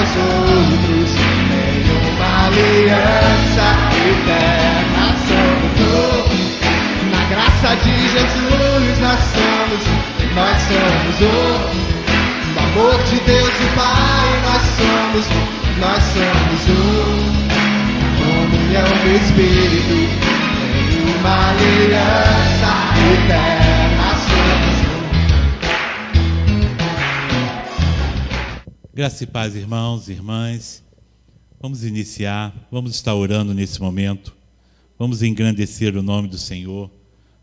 nós outros, nenhuma aliança eterna somos. Na graça de Jesus nós somos um. No amor de Deus e Pai nós somos um. Na comunhão do Espírito, nenhuma aliança eterna somos um. Graça e paz, irmãos e irmãs. Vamos iniciar, vamos estar orando nesse momento. Vamos engrandecer o nome do Senhor,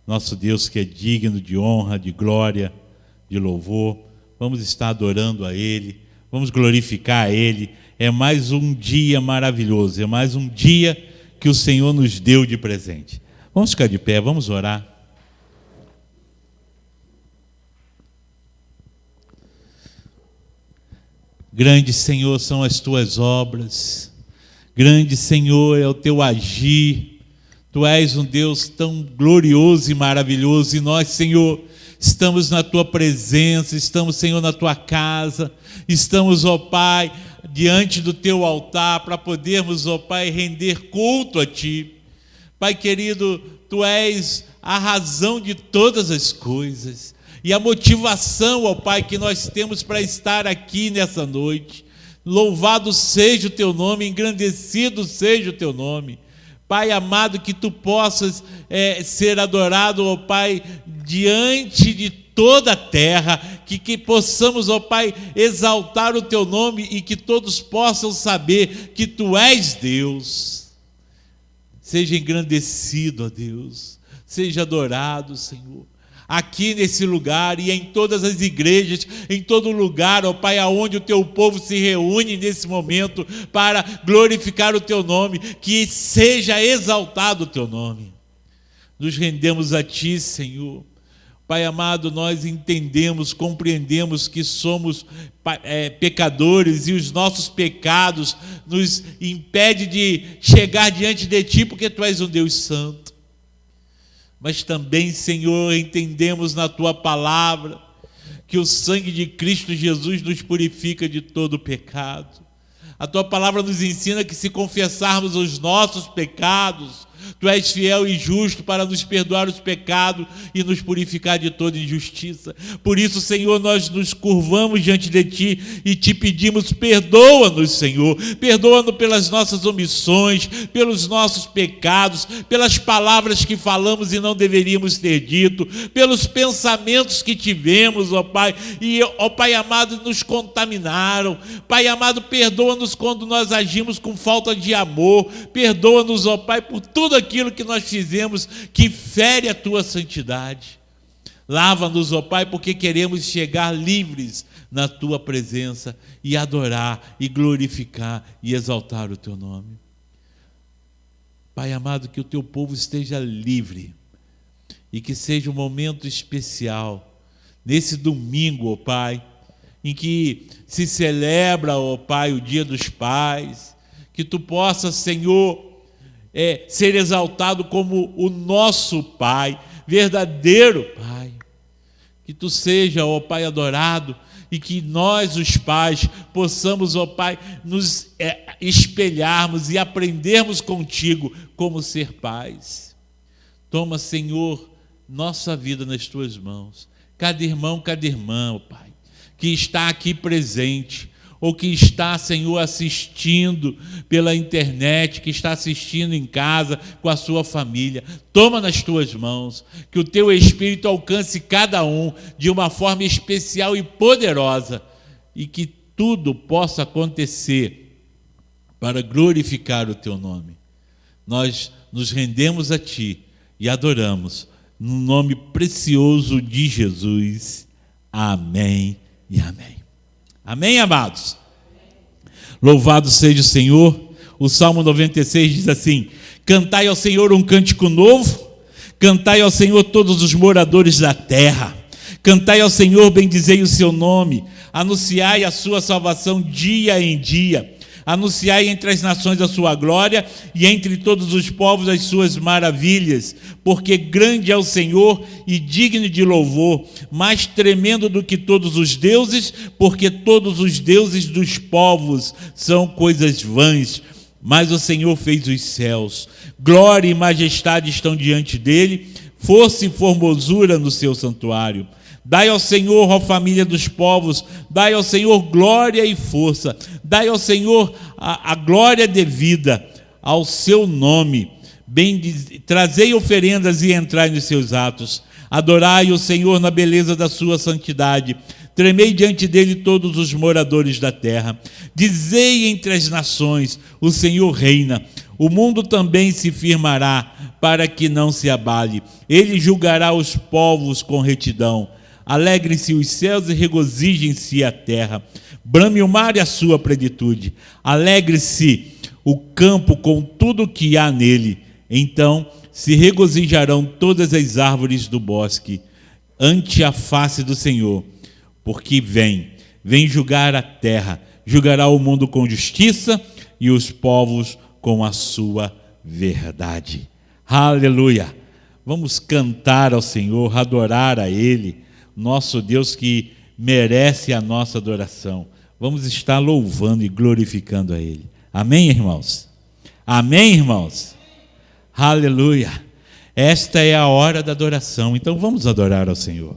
nosso Deus que é digno de honra, de glória, de louvor. Vamos estar adorando a Ele, vamos glorificar a Ele. É mais um dia maravilhoso, é mais um dia que o Senhor nos deu de presente. Vamos ficar de pé, vamos orar. Grande, Senhor, são as tuas obras. Grande, Senhor, é o teu agir. Tu és um Deus tão glorioso e maravilhoso. E nós, Senhor, estamos na tua presença, estamos, Senhor, na tua casa. Estamos, ó Pai, diante do teu altar para podermos, ó Pai, render culto a ti. Pai querido, tu és a razão de todas as coisas. E a motivação, ó Pai, que nós temos para estar aqui nessa noite. Louvado seja o teu nome, engrandecido seja o teu nome. Pai amado, que tu possas ser adorado, ó Pai, diante de toda a terra, que possamos, ó Pai, exaltar o teu nome e que todos possam saber que tu és Deus. Seja engrandecido, ó Deus, seja adorado, Senhor. Aqui nesse lugar e em todas as igrejas, em todo lugar, ó Pai, aonde o teu povo se reúne nesse momento para glorificar o teu nome, que seja exaltado o teu nome. Nos rendemos a ti, Senhor. Pai amado, nós entendemos, compreendemos que somos pecadores e os nossos pecados nos impedem de chegar diante de ti, porque tu és um Deus santo. Mas também, Senhor, entendemos na tua palavra que o sangue de Cristo Jesus nos purifica de todo pecado. A tua palavra nos ensina que se confessarmos os nossos pecados, tu és fiel e justo para nos perdoar os pecados e nos purificar de toda injustiça. Por isso, Senhor, nós nos curvamos diante de ti e te pedimos, perdoa-nos, Senhor. Perdoa-nos pelas nossas omissões, pelos nossos pecados, pelas palavras que falamos e não deveríamos ter dito, pelos pensamentos que tivemos, ó Pai, e, ó Pai amado, nos contaminaram. Pai amado, perdoa-nos quando nós agimos com falta de amor. Perdoa-nos, ó Pai, por tudo aquilo que nós fizemos que fere a tua santidade. Lava-nos, ó Pai, porque queremos chegar livres na tua presença e adorar, e glorificar, e exaltar o teu nome. Pai amado, que o teu povo esteja livre e que seja um momento especial nesse domingo, ó Pai, em que se celebra, ó Pai, o Dia dos Pais, que tu possa, Senhor, ser exaltado como o nosso Pai, verdadeiro Pai. Que tu seja, ó Pai, adorado, e que nós, os pais, possamos, ó Pai, nos espelharmos e aprendermos contigo como ser pais. Toma, Senhor, nossa vida nas tuas mãos. Cada irmão, cada irmã, ó Pai, que está aqui presente, ou que está, Senhor, assistindo pela internet, que está assistindo em casa com a sua família. Toma nas tuas mãos, que o teu Espírito alcance cada um de uma forma especial e poderosa, e que tudo possa acontecer para glorificar o teu nome. Nós nos rendemos a ti e adoramos, no nome precioso de Jesus. Amém e amém. Amém, amados? Louvado seja o Senhor. O Salmo 96 diz assim: cantai ao Senhor um cântico novo, cantai ao Senhor todos os moradores da terra, cantai ao Senhor, bendizei o seu nome, anunciai a sua salvação dia em dia, Anunciai entre as nações a sua glória e entre todos os povos as suas maravilhas, porque grande é o Senhor e digno de louvor, mais tremendo do que todos os deuses, porque todos os deuses dos povos são coisas vãs. Mas o Senhor fez os céus, glória e majestade estão diante dele, força e formosura no seu santuário. Dai ao Senhor, ó família dos povos, dai ao Senhor glória e força, dai ao Senhor a glória devida ao seu nome. Trazei oferendas e entrai nos seus atos. Adorai o Senhor na beleza da sua santidade. Tremei diante dele todos os moradores da terra. Dizei entre as nações, o Senhor reina. O mundo também se firmará, para que não se abale. Ele julgará os povos com retidão. Alegrem-se os céus e regozijem-se a terra. Brame o mar e a sua plenitude. Alegre-se o campo com tudo o que há nele. Então se regozijarão todas as árvores do bosque ante a face do Senhor, porque vem julgar a terra, julgará o mundo com justiça e os povos com a sua verdade. Aleluia! Vamos cantar ao Senhor, adorar a Ele, nosso Deus que merece a nossa adoração. Vamos estar louvando e glorificando a Ele. Amém, irmãos? Amém, irmãos? Aleluia! Esta é a hora da adoração, então vamos adorar ao Senhor.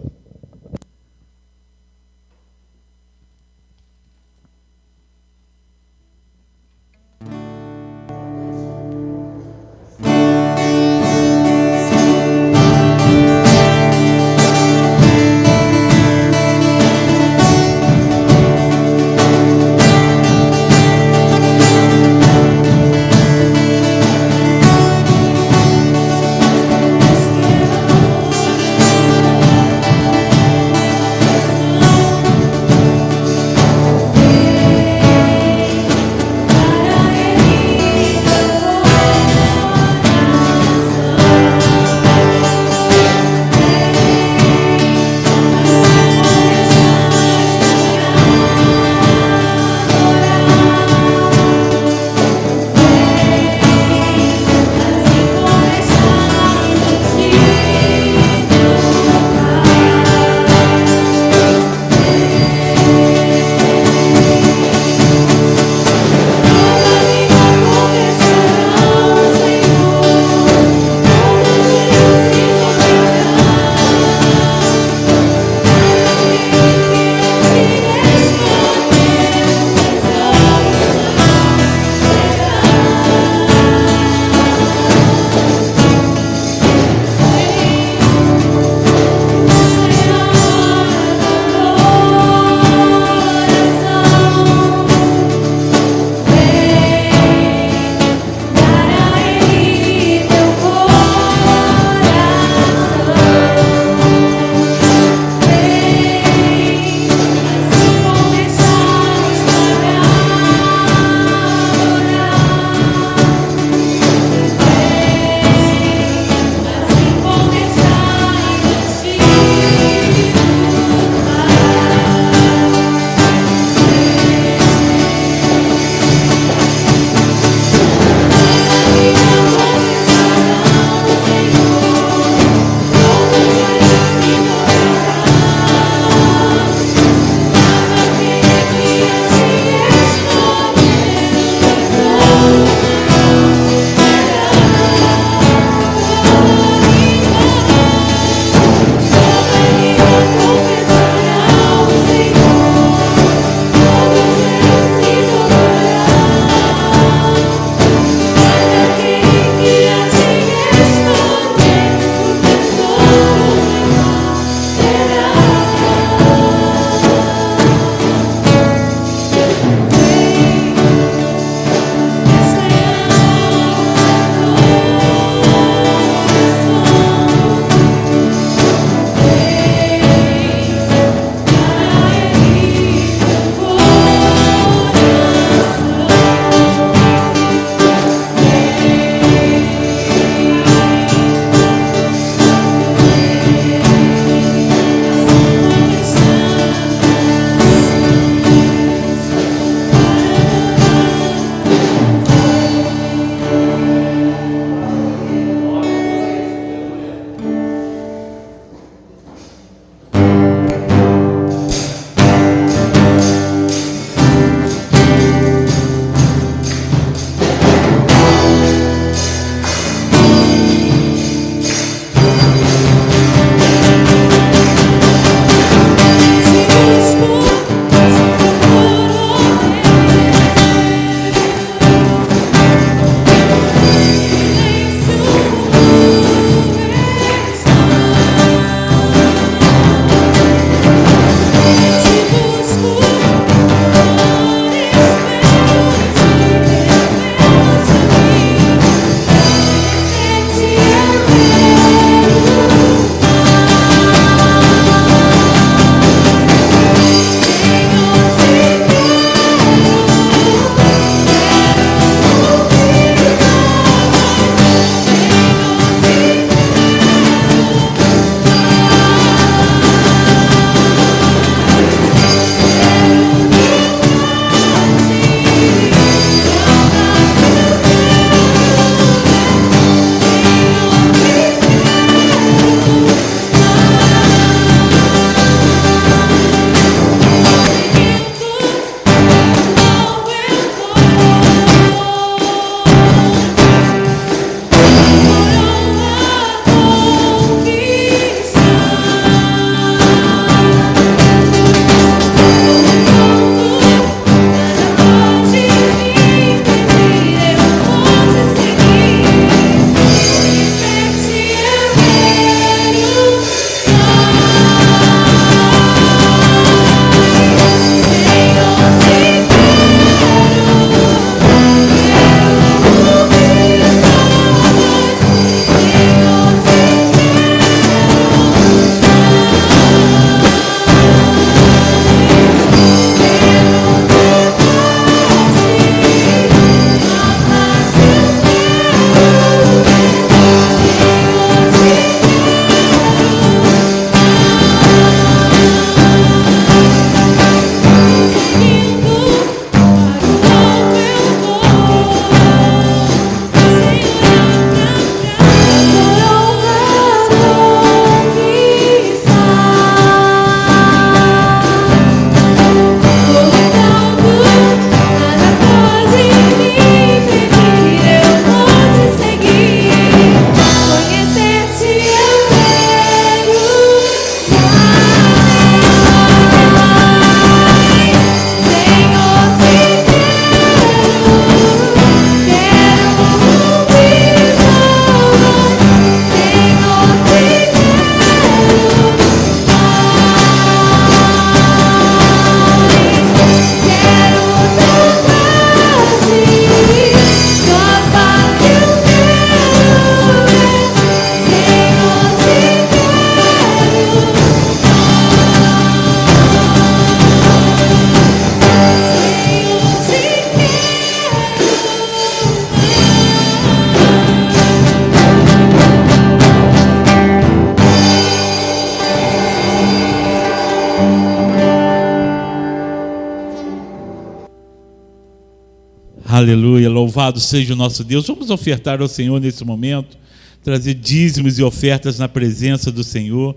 Aleluia, louvado seja o nosso Deus. Vamos ofertar ao Senhor nesse momento, trazer dízimos e ofertas na presença do Senhor.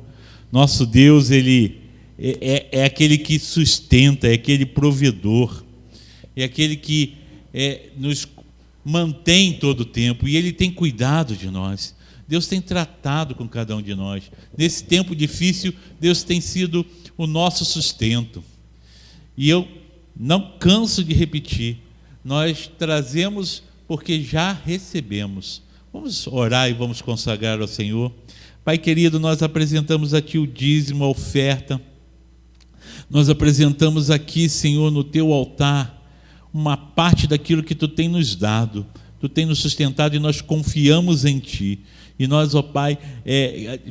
Nosso Deus, Ele é aquele que sustenta, é aquele provedor, é aquele que nos mantém em todo o tempo, e Ele tem cuidado de nós. Deus tem tratado com cada um de nós. Nesse tempo difícil, Deus tem sido o nosso sustento. E eu não canso de repetir, nós trazemos porque já recebemos. Vamos orar e vamos consagrar ao Senhor. Pai querido, nós apresentamos a Ti o dízimo, a oferta. Nós apresentamos aqui, Senhor, no Teu altar, uma parte daquilo que Tu tem nos dado. Tu tem nos sustentado e nós confiamos em Ti. E nós, ó Pai,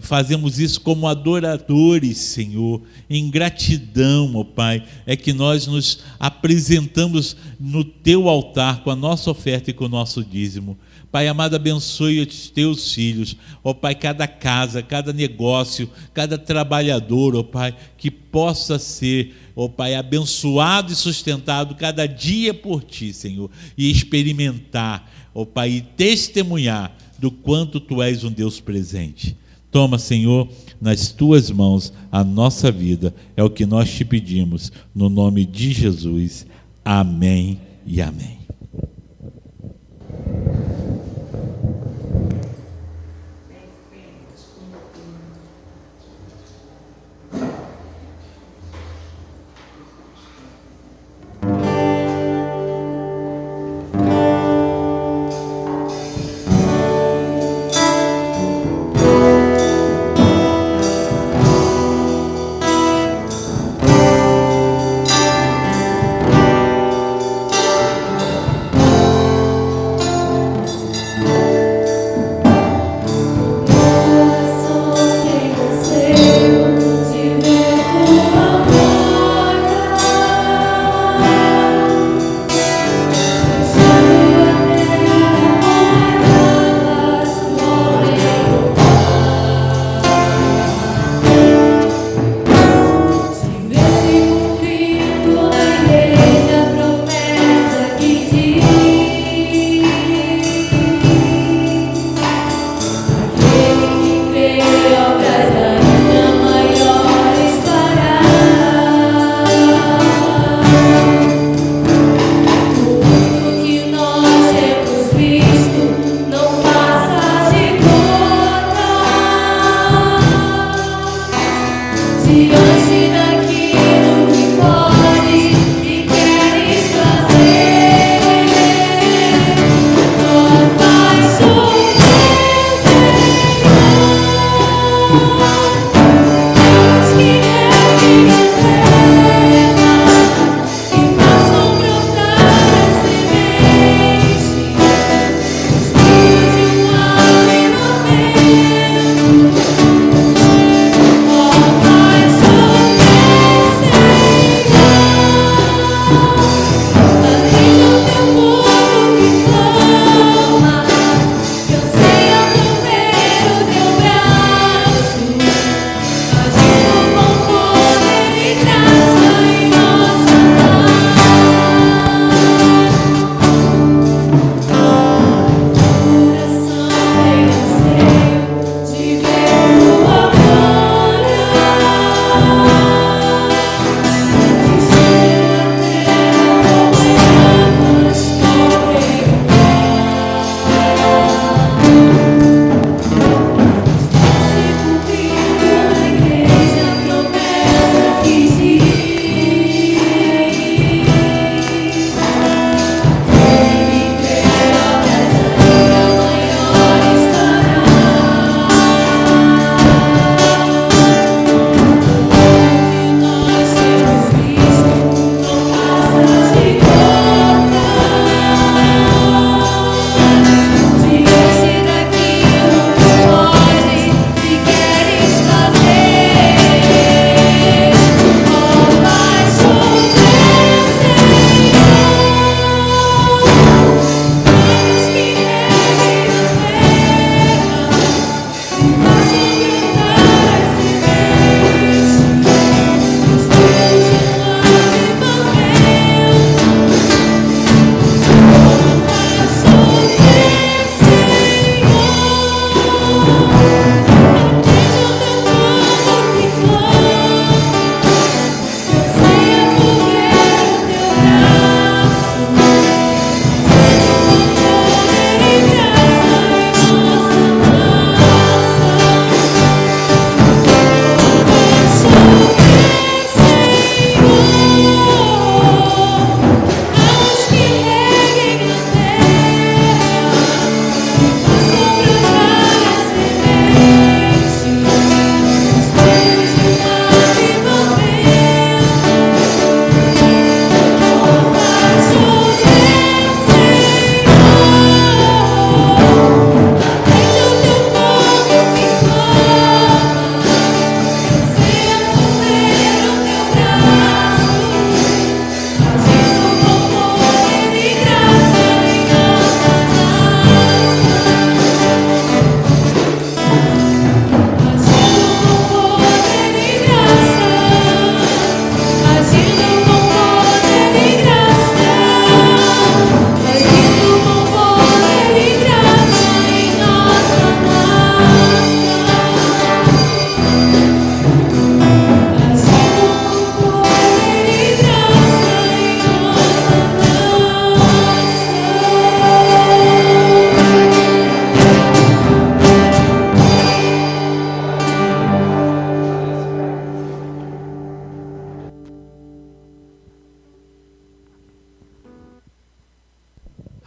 fazemos isso como adoradores, Senhor, em gratidão, ó Pai, é que nós nos apresentamos no Teu altar com a nossa oferta e com o nosso dízimo. Pai amado, abençoe os Teus filhos, ó Pai, cada casa, cada negócio, cada trabalhador, ó Pai, que possa ser, ó Pai, abençoado e sustentado cada dia por Ti, Senhor, e experimentar, ó Pai, e testemunhar do quanto Tu és um Deus presente. Toma, Senhor, nas Tuas mãos a nossa vida, é o que nós Te pedimos, no nome de Jesus. Amém e amém.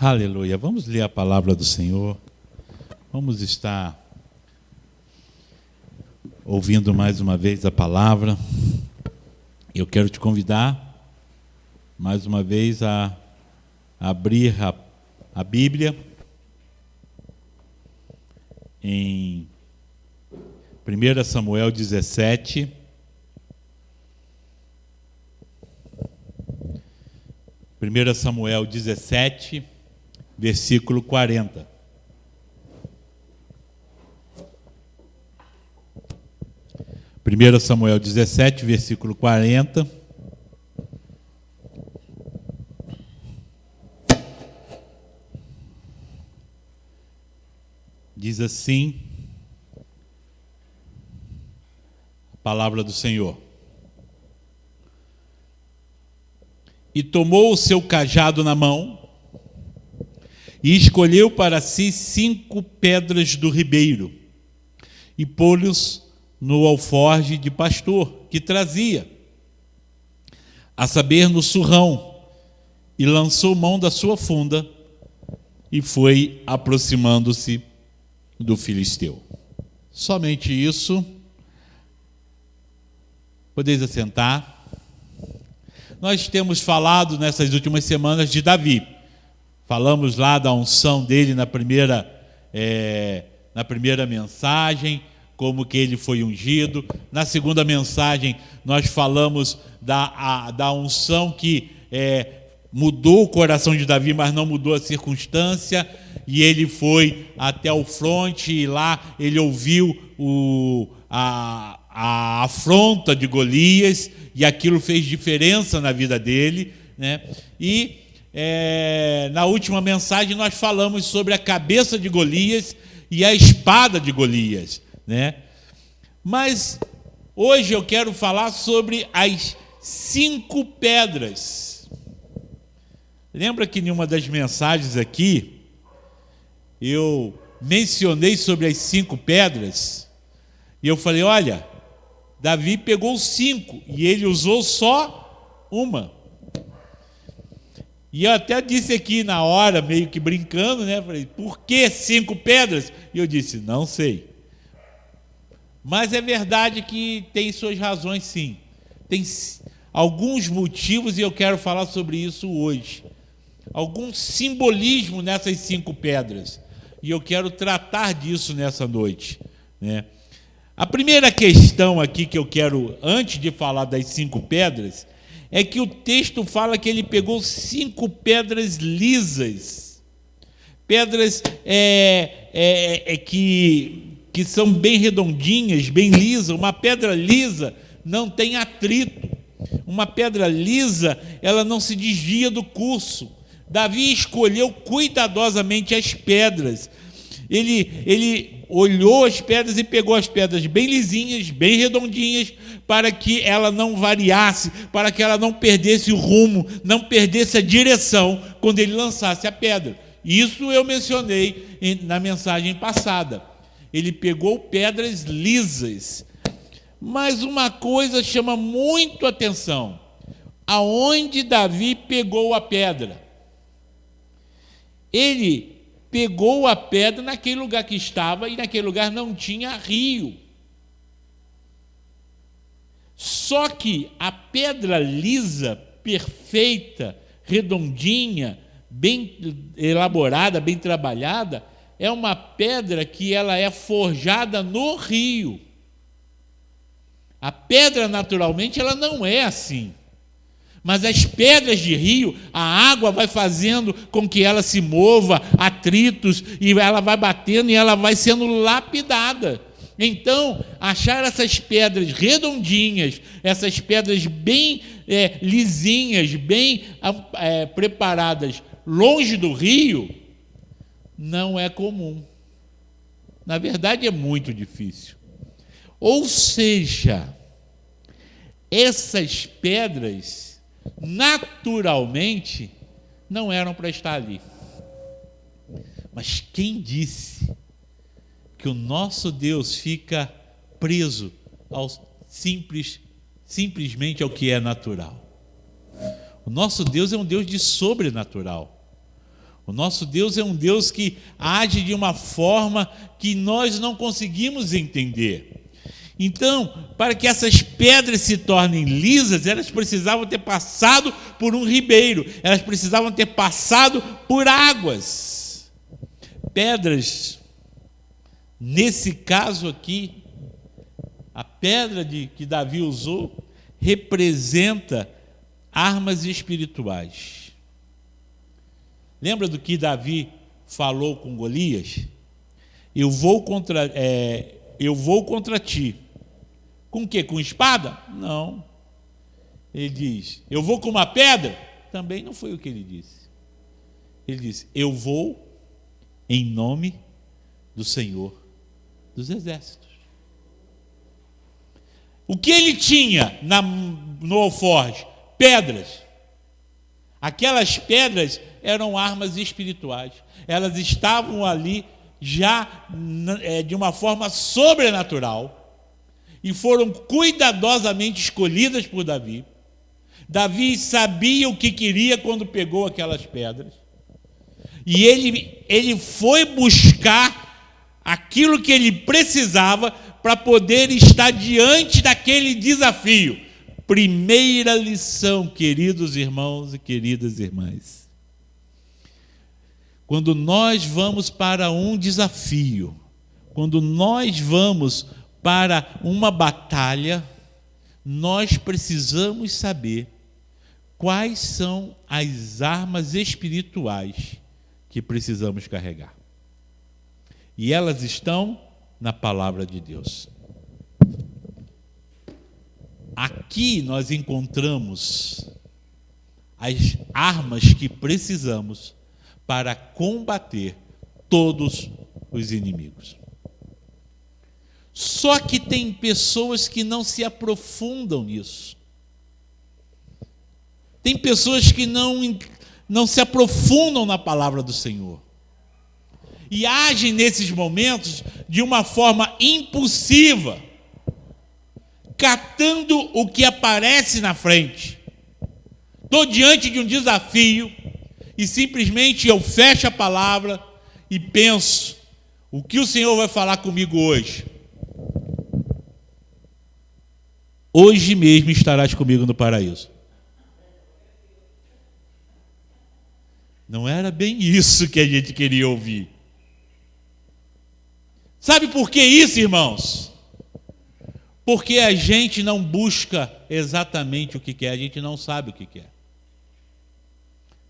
Aleluia. Vamos ler a palavra do Senhor. Vamos estar ouvindo mais uma vez a palavra. Eu quero te convidar mais uma vez a abrir a Bíblia em 1 Samuel 17. 1 Samuel 17, versículo 40. Primeiro Samuel 17, versículo 40. Diz assim a palavra do Senhor. E tomou o seu cajado na mão e escolheu para si 5 pedras do ribeiro e pô-los no alforje de pastor que trazia, a saber, no surrão, e lançou mão da sua funda e foi aproximando-se do filisteu. Somente isso. Podeis assentar. Nós temos falado nessas últimas semanas de Davi. Falamos lá da unção dele na primeira mensagem, como que ele foi ungido. Na segunda mensagem, nós falamos da unção que mudou o coração de Davi, mas não mudou a circunstância. E ele foi até o fronte e lá ele ouviu a afronta de Golias, e aquilo fez diferença na vida dele, né? E na última mensagem nós falamos sobre a cabeça de Golias e a espada de Golias, né? Mas hoje eu quero falar sobre as 5 pedras. Lembra que em uma das mensagens aqui eu mencionei sobre as 5 pedras? E eu falei, olha, Davi pegou 5 e ele usou só uma. E eu até disse aqui na hora, meio que brincando, né? Falei, por que 5 pedras? E eu disse, não sei. Mas é verdade que tem suas razões, sim. Tem alguns motivos e eu quero falar sobre isso hoje. Algum simbolismo nessas 5 pedras. E eu quero tratar disso nessa noite, né? A primeira questão aqui que eu quero, antes de falar das 5 pedras, é que o texto fala que ele pegou 5 pedras lisas. Pedras que são bem redondinhas, bem lisas. Uma pedra lisa não tem atrito. Uma pedra lisa, ela não se desvia do curso. Davi escolheu cuidadosamente as pedras. Ele olhou as pedras e pegou as pedras bem lisinhas, bem redondinhas, para que ela não variasse, para que ela não perdesse o rumo, não perdesse a direção quando ele lançasse a pedra. Isso eu mencionei na mensagem passada. Ele pegou pedras lisas. Mas uma coisa chama muito atenção. Aonde Davi pegou a pedra? Ele pegou a pedra naquele lugar que estava, e naquele lugar não tinha rio. Só que a pedra lisa, perfeita, redondinha, bem elaborada, bem trabalhada, é uma pedra que ela é forjada no rio. A pedra, naturalmente, ela não é assim. Mas as pedras de rio, a água vai fazendo com que ela se mova, atritos, e ela vai batendo e ela vai sendo lapidada. Então, achar essas pedras redondinhas, essas pedras bem lisinhas, bem preparadas, longe do rio, não é comum. Na verdade, é muito difícil. Ou seja, essas pedras naturalmente não eram para estar ali. Mas quem disse que o nosso Deus fica preso simplesmente ao que é natural? O nosso Deus é um Deus de sobrenatural. O nosso Deus é um Deus que age de uma forma que nós não conseguimos entender. Então, para que essas pedras se tornem lisas, elas precisavam ter passado por um ribeiro, elas precisavam ter passado por águas. Pedras, nesse caso aqui, a pedra que Davi usou representa armas espirituais. Lembra do que Davi falou com Golias? Eu vou contra ti. Com o quê? Com espada? Não. Ele diz, eu vou com uma pedra? Também não foi o que ele disse. Ele disse, eu vou em nome do Senhor dos Exércitos. O que ele tinha no alforje? Pedras. Aquelas pedras eram armas espirituais. Elas estavam ali já de uma forma sobrenatural e foram cuidadosamente escolhidas por Davi. Davi sabia o que queria quando pegou aquelas pedras. E ele foi buscar aquilo que ele precisava para poder estar diante daquele desafio. Primeira lição, queridos irmãos e queridas irmãs. Quando nós vamos para um desafio, quando nós vamos para uma batalha, nós precisamos saber quais são as armas espirituais que precisamos carregar. E elas estão na palavra de Deus. Aqui nós encontramos as armas que precisamos para combater todos os inimigos. Só que tem pessoas que não se aprofundam nisso. Tem pessoas que não se aprofundam na palavra do Senhor. E agem nesses momentos de uma forma impulsiva, catando o que aparece na frente. Estou diante de um desafio e simplesmente eu fecho a palavra e penso, o que o Senhor vai falar comigo hoje? Hoje mesmo estarás comigo no paraíso. Não era bem isso que a gente queria ouvir. Sabe por que isso, irmãos? Porque a gente não busca exatamente o que quer, a gente não sabe o que quer.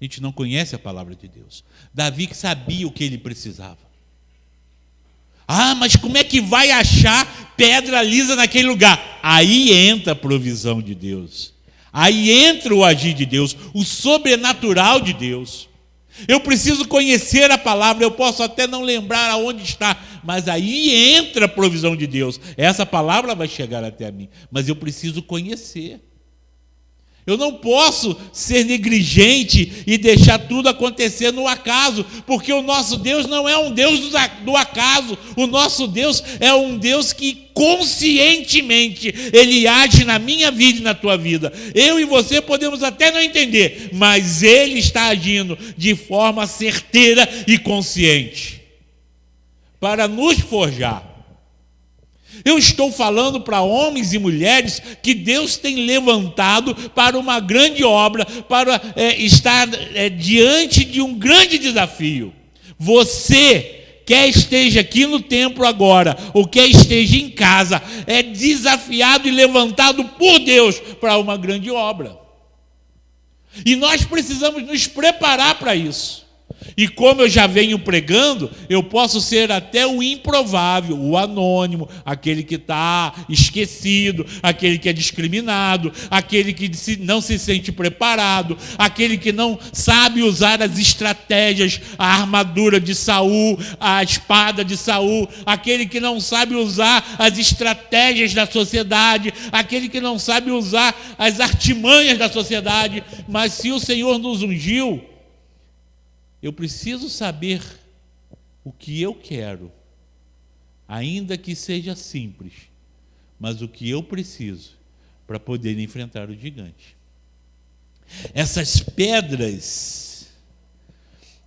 A gente não conhece a palavra de Deus. Davi sabia o que ele precisava. Ah, mas como é que vai achar pedra lisa naquele lugar? Aí entra a provisão de Deus. Aí entra o agir de Deus, o sobrenatural de Deus. Eu preciso conhecer a palavra, eu posso até não lembrar aonde está, mas aí entra a provisão de Deus. Essa palavra vai chegar até mim, mas eu preciso conhecer. Eu não posso ser negligente e deixar tudo acontecer no acaso, porque o nosso Deus não é um Deus do acaso. O nosso Deus é um Deus que conscientemente Ele age na minha vida e na tua vida. Eu e você podemos até não entender, mas Ele está agindo de forma certeira e consciente para nos forjar. Eu estou falando para homens e mulheres que Deus tem levantado para uma grande obra, para estar diante de um grande desafio. Você, quer esteja aqui no templo agora, ou quer esteja em casa, é desafiado e levantado por Deus para uma grande obra. E nós precisamos nos preparar para isso. E como eu já venho pregando, eu posso ser até o improvável, o anônimo, aquele que está esquecido, aquele que é discriminado, aquele que não se sente preparado, aquele que não sabe usar as estratégias, a armadura de Saul, a espada de Saul, aquele que não sabe usar as estratégias da sociedade, aquele que não sabe usar as artimanhas da sociedade. Mas se o Senhor nos ungiu, eu preciso saber o que eu quero, ainda que seja simples, mas o que eu preciso para poder enfrentar o gigante. Essas pedras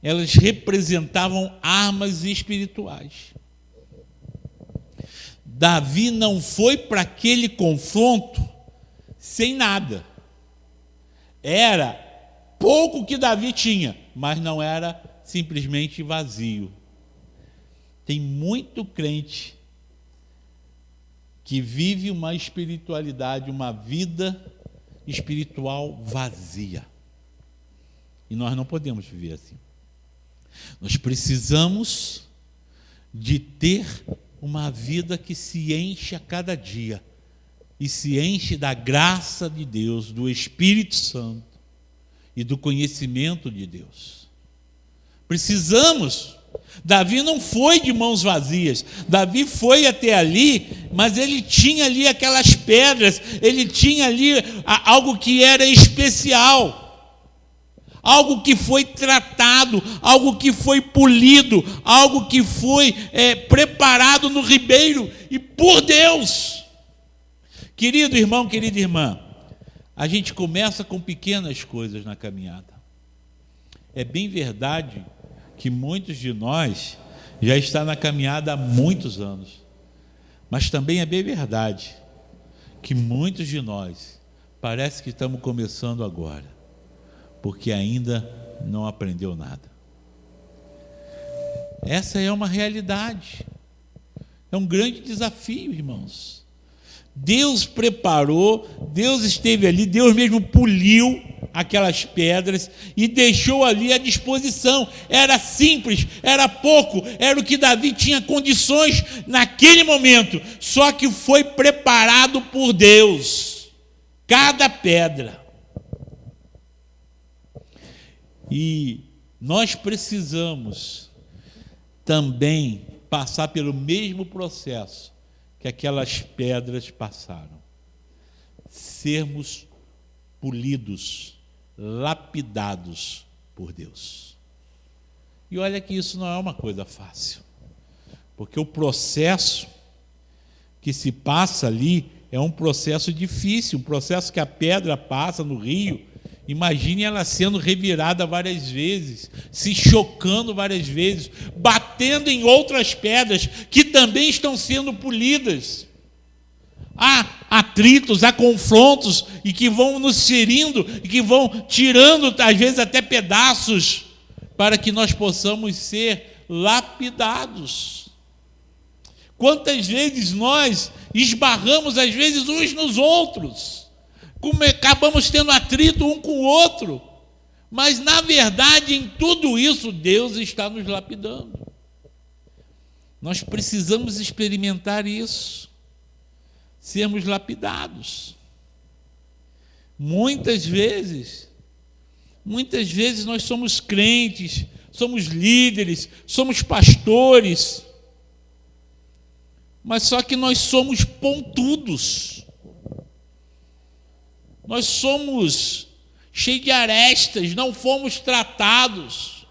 elas representavam armas espirituais. Davi não foi para aquele confronto sem nada. Era pouco que Davi tinha, mas não era simplesmente vazio. Tem muito crente que vive uma espiritualidade, uma vida espiritual vazia. E nós não podemos viver assim. Nós precisamos de ter uma vida que se enche a cada dia e se enche da graça de Deus, do Espírito Santo e do conhecimento de Deus. Precisamos. Davi não foi de mãos vazias. Davi foi até ali, mas ele tinha ali aquelas pedras, ele tinha ali algo que era especial. Algo que foi tratado, algo que foi polido, algo que foi preparado no ribeiro e por Deus. Querido irmão, querida irmã, a gente começa com pequenas coisas na caminhada. É bem verdade que muitos de nós já estão na caminhada há muitos anos, mas também é bem verdade que muitos de nós parece que estamos começando agora, porque ainda não aprendeu nada. Essa é uma realidade, é um grande desafio, irmãos. Deus preparou, Deus esteve ali, Deus mesmo poliu aquelas pedras e deixou ali à disposição. Era simples, era pouco, era o que Davi tinha condições naquele momento, só que foi preparado por Deus, cada pedra. E nós precisamos também passar pelo mesmo processo que aquelas pedras passaram. Sermos polidos, lapidados por Deus. E olha que isso não é uma coisa fácil, porque o processo que se passa ali é um processo difícil, um processo que a pedra passa no rio. Imagine ela sendo revirada várias vezes, se chocando várias vezes, batendo em outras pedras que também estão sendo polidas. Há atritos, há confrontos e que vão nos ferindo e que vão tirando, às vezes, até pedaços, para que nós possamos ser lapidados. Quantas vezes nós esbarramos, às vezes, uns nos outros, acabamos tendo atrito um com o outro, mas na verdade em tudo isso Deus está nos lapidando. Nós precisamos experimentar isso, sermos lapidados. Muitas vezes nós somos crentes, somos líderes, somos pastores, mas só que nós somos pontudos. Nós somos cheios de arestas, não fomos tratados.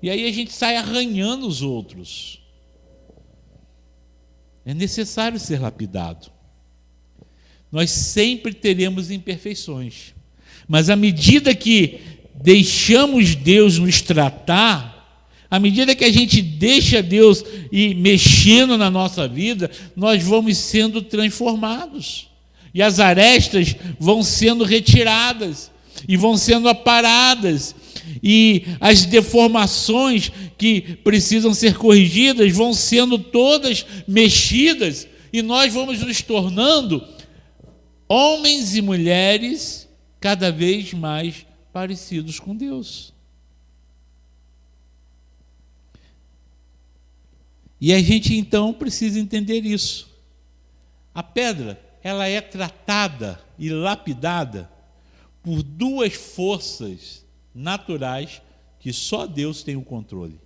E aí a gente sai arranhando os outros. É necessário ser lapidado. Nós sempre teremos imperfeições. Mas à medida que deixamos Deus nos tratar, à medida que a gente deixa Deus ir mexendo na nossa vida, nós vamos sendo transformados. E as arestas vão sendo retiradas e vão sendo aparadas, e as deformações que precisam ser corrigidas vão sendo todas mexidas, e nós vamos nos tornando homens e mulheres cada vez mais parecidos com Deus. E a gente então precisa entender isso. A pedra, ela é tratada e lapidada por duas forças naturais que só Deus tem o controle: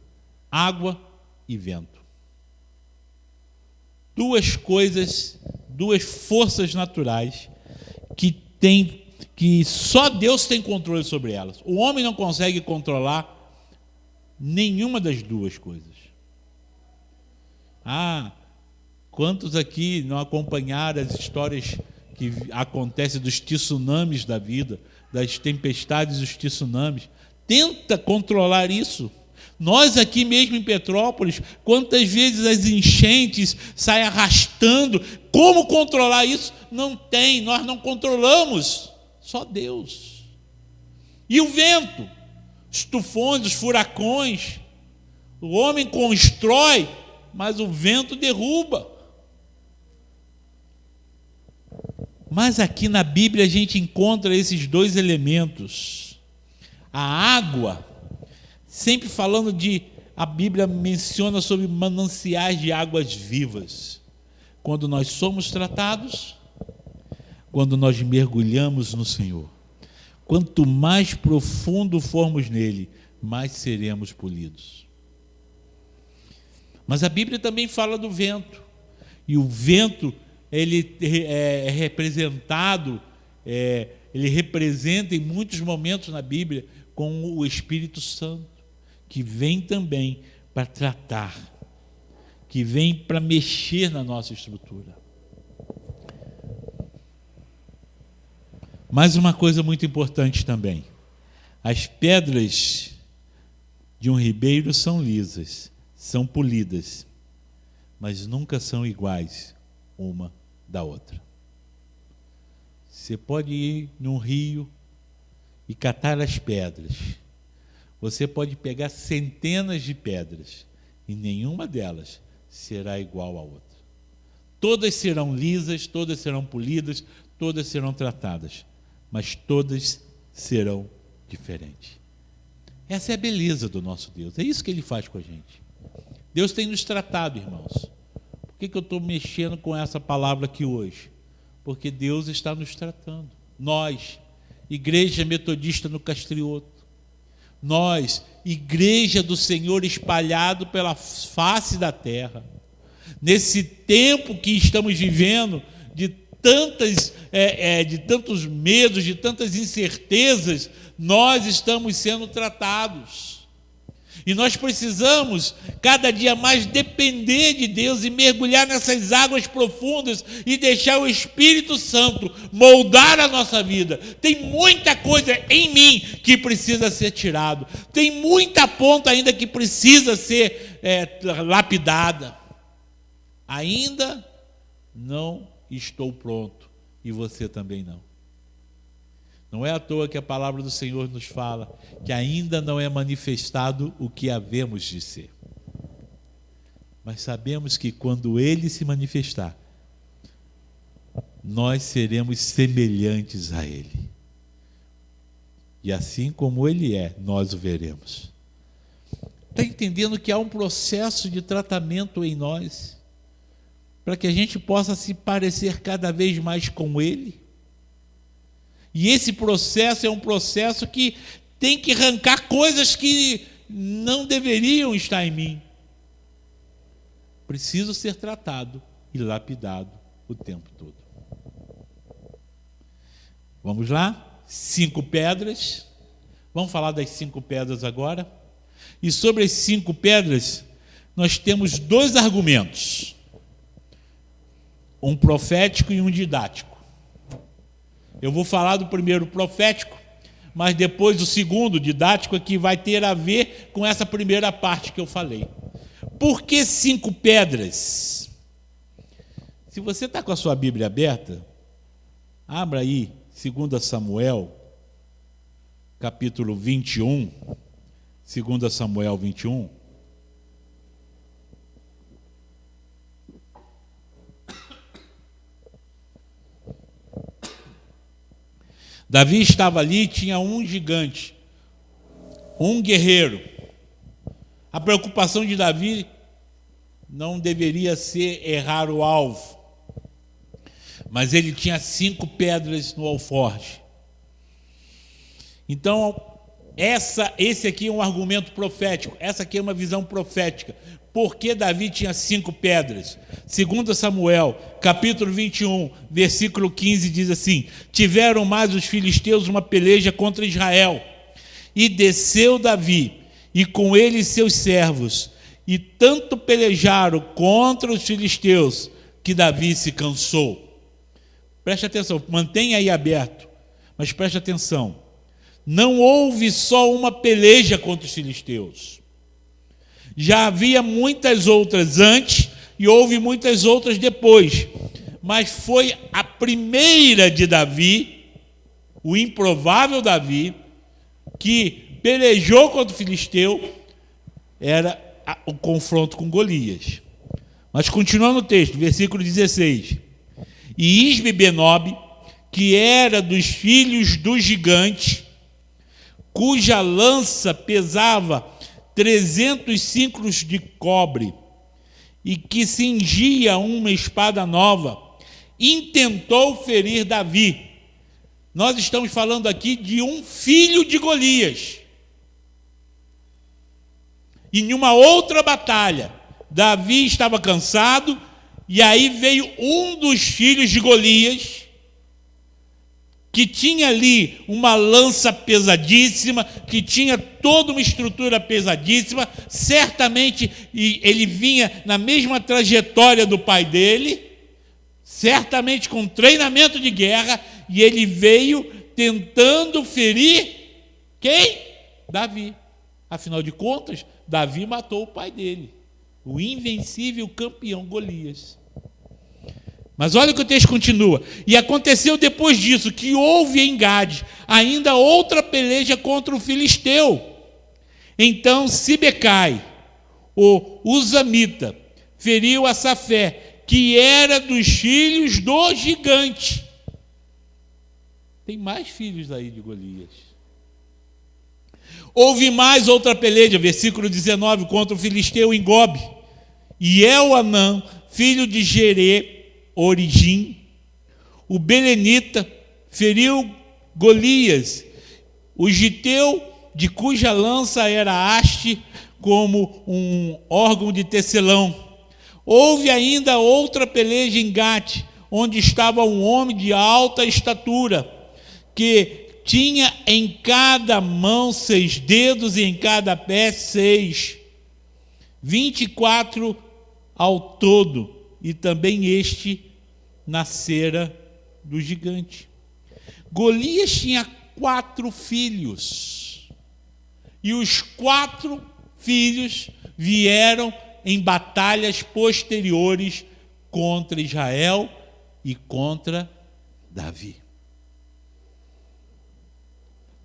água e vento. Duas coisas, duas forças naturais que só Deus tem controle sobre elas. O homem não consegue controlar nenhuma das duas coisas. Quantos aqui não acompanharam as histórias que acontecem dos tsunamis da vida, das tempestades dos tsunamis? tenta controlar isso. Nós aqui mesmo em Petrópolis, quantas vezes as enchentes saem arrastando, como controlar isso? Não tem, nós não controlamos, só Deus. E o vento, os tufões, os furacões, o homem constrói, mas o vento derruba. Mas aqui na Bíblia a gente encontra esses dois elementos. A água, sempre falando a Bíblia menciona sobre mananciais de águas vivas. Quando nós somos tratados, quando nós mergulhamos no Senhor. Quanto mais profundo formos nele, mais seremos polidos. Mas a Bíblia também fala do vento. E o vento, ele é representado, ele representa em muitos momentos na Bíblia com o Espírito Santo, que vem também para tratar, que vem para mexer na nossa estrutura. Mais uma coisa muito importante também: as pedras de um ribeiro são lisas, são polidas, mas nunca são iguais uma da outra. Você pode ir num rio e catar as pedras. Você pode pegar centenas de pedras e nenhuma delas será igual à outra. Todas serão lisas, todas serão polidas, todas serão tratadas, mas todas serão diferentes. Essa é a beleza do nosso Deus. É isso que Ele faz com a gente. Deus tem nos tratado, irmãos. Por que eu estou mexendo com essa palavra aqui hoje? Porque Deus está nos tratando. Nós, Igreja Metodista no Castrioto, nós, Igreja do Senhor espalhado pela face da terra, nesse tempo que estamos vivendo de tantos medos, de tantas incertezas, nós estamos sendo tratados. E nós precisamos cada dia mais depender de Deus e mergulhar nessas águas profundas e deixar o Espírito Santo moldar a nossa vida. Tem muita coisa em mim que precisa ser tirado. Tem muita ponta ainda que precisa ser lapidada. Ainda não estou pronto, e você também não. Não é à toa que a palavra do Senhor nos fala que ainda não é manifestado o que havemos de ser. Mas sabemos que quando Ele se manifestar, nós seremos semelhantes a Ele. E assim como Ele é, nós o veremos. Está entendendo que há um processo de tratamento em nós, para que a gente possa se parecer cada vez mais com Ele? E esse processo é um processo que tem que arrancar coisas que não deveriam estar em mim. Preciso ser tratado e lapidado o tempo todo. Vamos lá? 5 pedras. Vamos falar das 5 pedras agora. E sobre as 5 pedras, nós temos 2 argumentos. Um profético e um didático. Eu vou falar do primeiro profético, mas depois o segundo, didático, que vai ter a ver com essa primeira parte que eu falei. Por que 5 pedras? Se você está com a sua Bíblia aberta, abra aí 2 Samuel, capítulo 21, 2 Samuel 21. Davi estava ali, tinha um gigante, um guerreiro. A preocupação de Davi não deveria ser errar o alvo, mas ele tinha 5 pedras no alforje. Então, esse aqui é um argumento profético, essa aqui é uma visão profética. Por que Davi tinha 5 pedras? 2 Samuel, capítulo 21, versículo 15, diz assim: tiveram mais os filisteus uma peleja contra Israel, e desceu Davi, e com ele seus servos, e tanto pelejaram contra os filisteus, que Davi se cansou. Preste atenção, mantenha aí aberto, mas preste atenção. não houve só uma peleja contra os filisteus. Já havia muitas outras antes e houve muitas outras depois. Mas foi a primeira de Davi, o improvável Davi, que pelejou contra o filisteu, era o confronto com Golias. Mas continuando o texto, versículo 16. E Isbi-Benob, que era dos filhos do gigante, cuja lança pesava 300 ciclos de cobre, e que cingia uma espada nova, intentou ferir Davi. Nós estamos falando aqui de um filho de Golias. E em uma outra batalha, Davi estava cansado, e aí veio um dos filhos de Golias, que tinha ali uma lança pesadíssima, que tinha toda uma estrutura pesadíssima, certamente ele vinha na mesma trajetória do pai dele, certamente com treinamento de guerra, e ele veio tentando ferir quem? Davi. Afinal de contas, Davi matou o pai dele, o invencível campeão Golias. Mas olha que o texto continua. E aconteceu depois disso que houve em Gade ainda outra peleja contra o filisteu. Então Sibecai, o Uzamita, feriu a Safé, que era dos filhos do gigante. Tem mais filhos aí de Golias. Houve mais outra peleja, versículo 19, contra o filisteu em Gobe. E Elhanã, filho de Gerê, Origim, o belenita, feriu Golias, o giteu, de cuja lança era haste como um órgão de tecelão. Houve ainda outra peleja em Gate, onde estava um homem de alta estatura, que tinha em cada mão 6 dedos e em cada pé 6, 24 ao todo. E também este nascera do gigante. Golias tinha 4 filhos. E os 4 filhos vieram em batalhas posteriores contra Israel e contra Davi.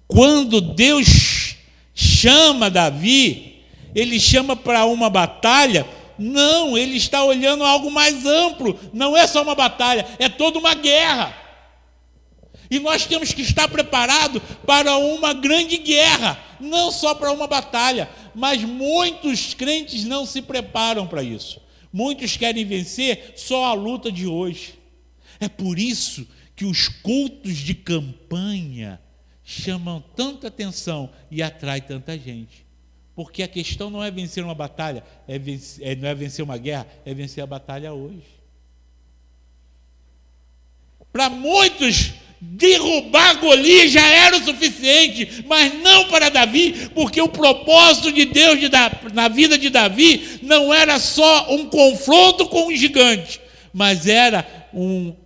Quando Deus chama Davi, ele chama para uma batalha. Não, ele está olhando algo mais amplo. Não é só uma batalha, é toda uma guerra. E nós temos que estar preparados para uma grande guerra, não só para uma batalha. Mas muitos crentes não se preparam para isso. Muitos querem vencer só a luta de hoje. É por isso que os cultos de campanha chamam tanta atenção e atraem tanta gente. Porque a questão não é vencer uma batalha, não é vencer uma guerra, é vencer a batalha hoje. Para muitos, derrubar Golias já era o suficiente, mas não para Davi, porque o propósito de Deus na vida de Davi não era só um confronto com um gigante, mas era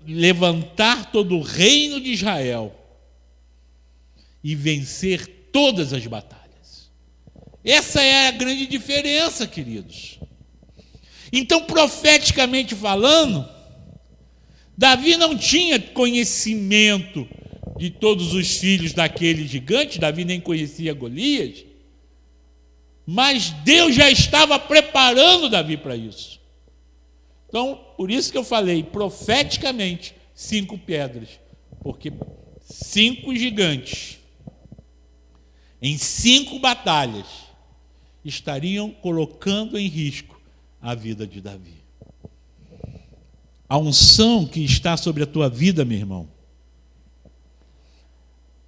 levantar todo o reino de Israel e vencer todas as batalhas. Essa é a grande diferença, queridos. Então, profeticamente falando, Davi não tinha conhecimento de todos os filhos daquele gigante, Davi nem conhecia Golias, mas Deus já estava preparando Davi para isso. Então, por isso que eu falei, profeticamente, 5 pedras, porque 5 gigantes, em 5 batalhas, estariam colocando em risco a vida de Davi. A unção que está sobre a tua vida, meu irmão,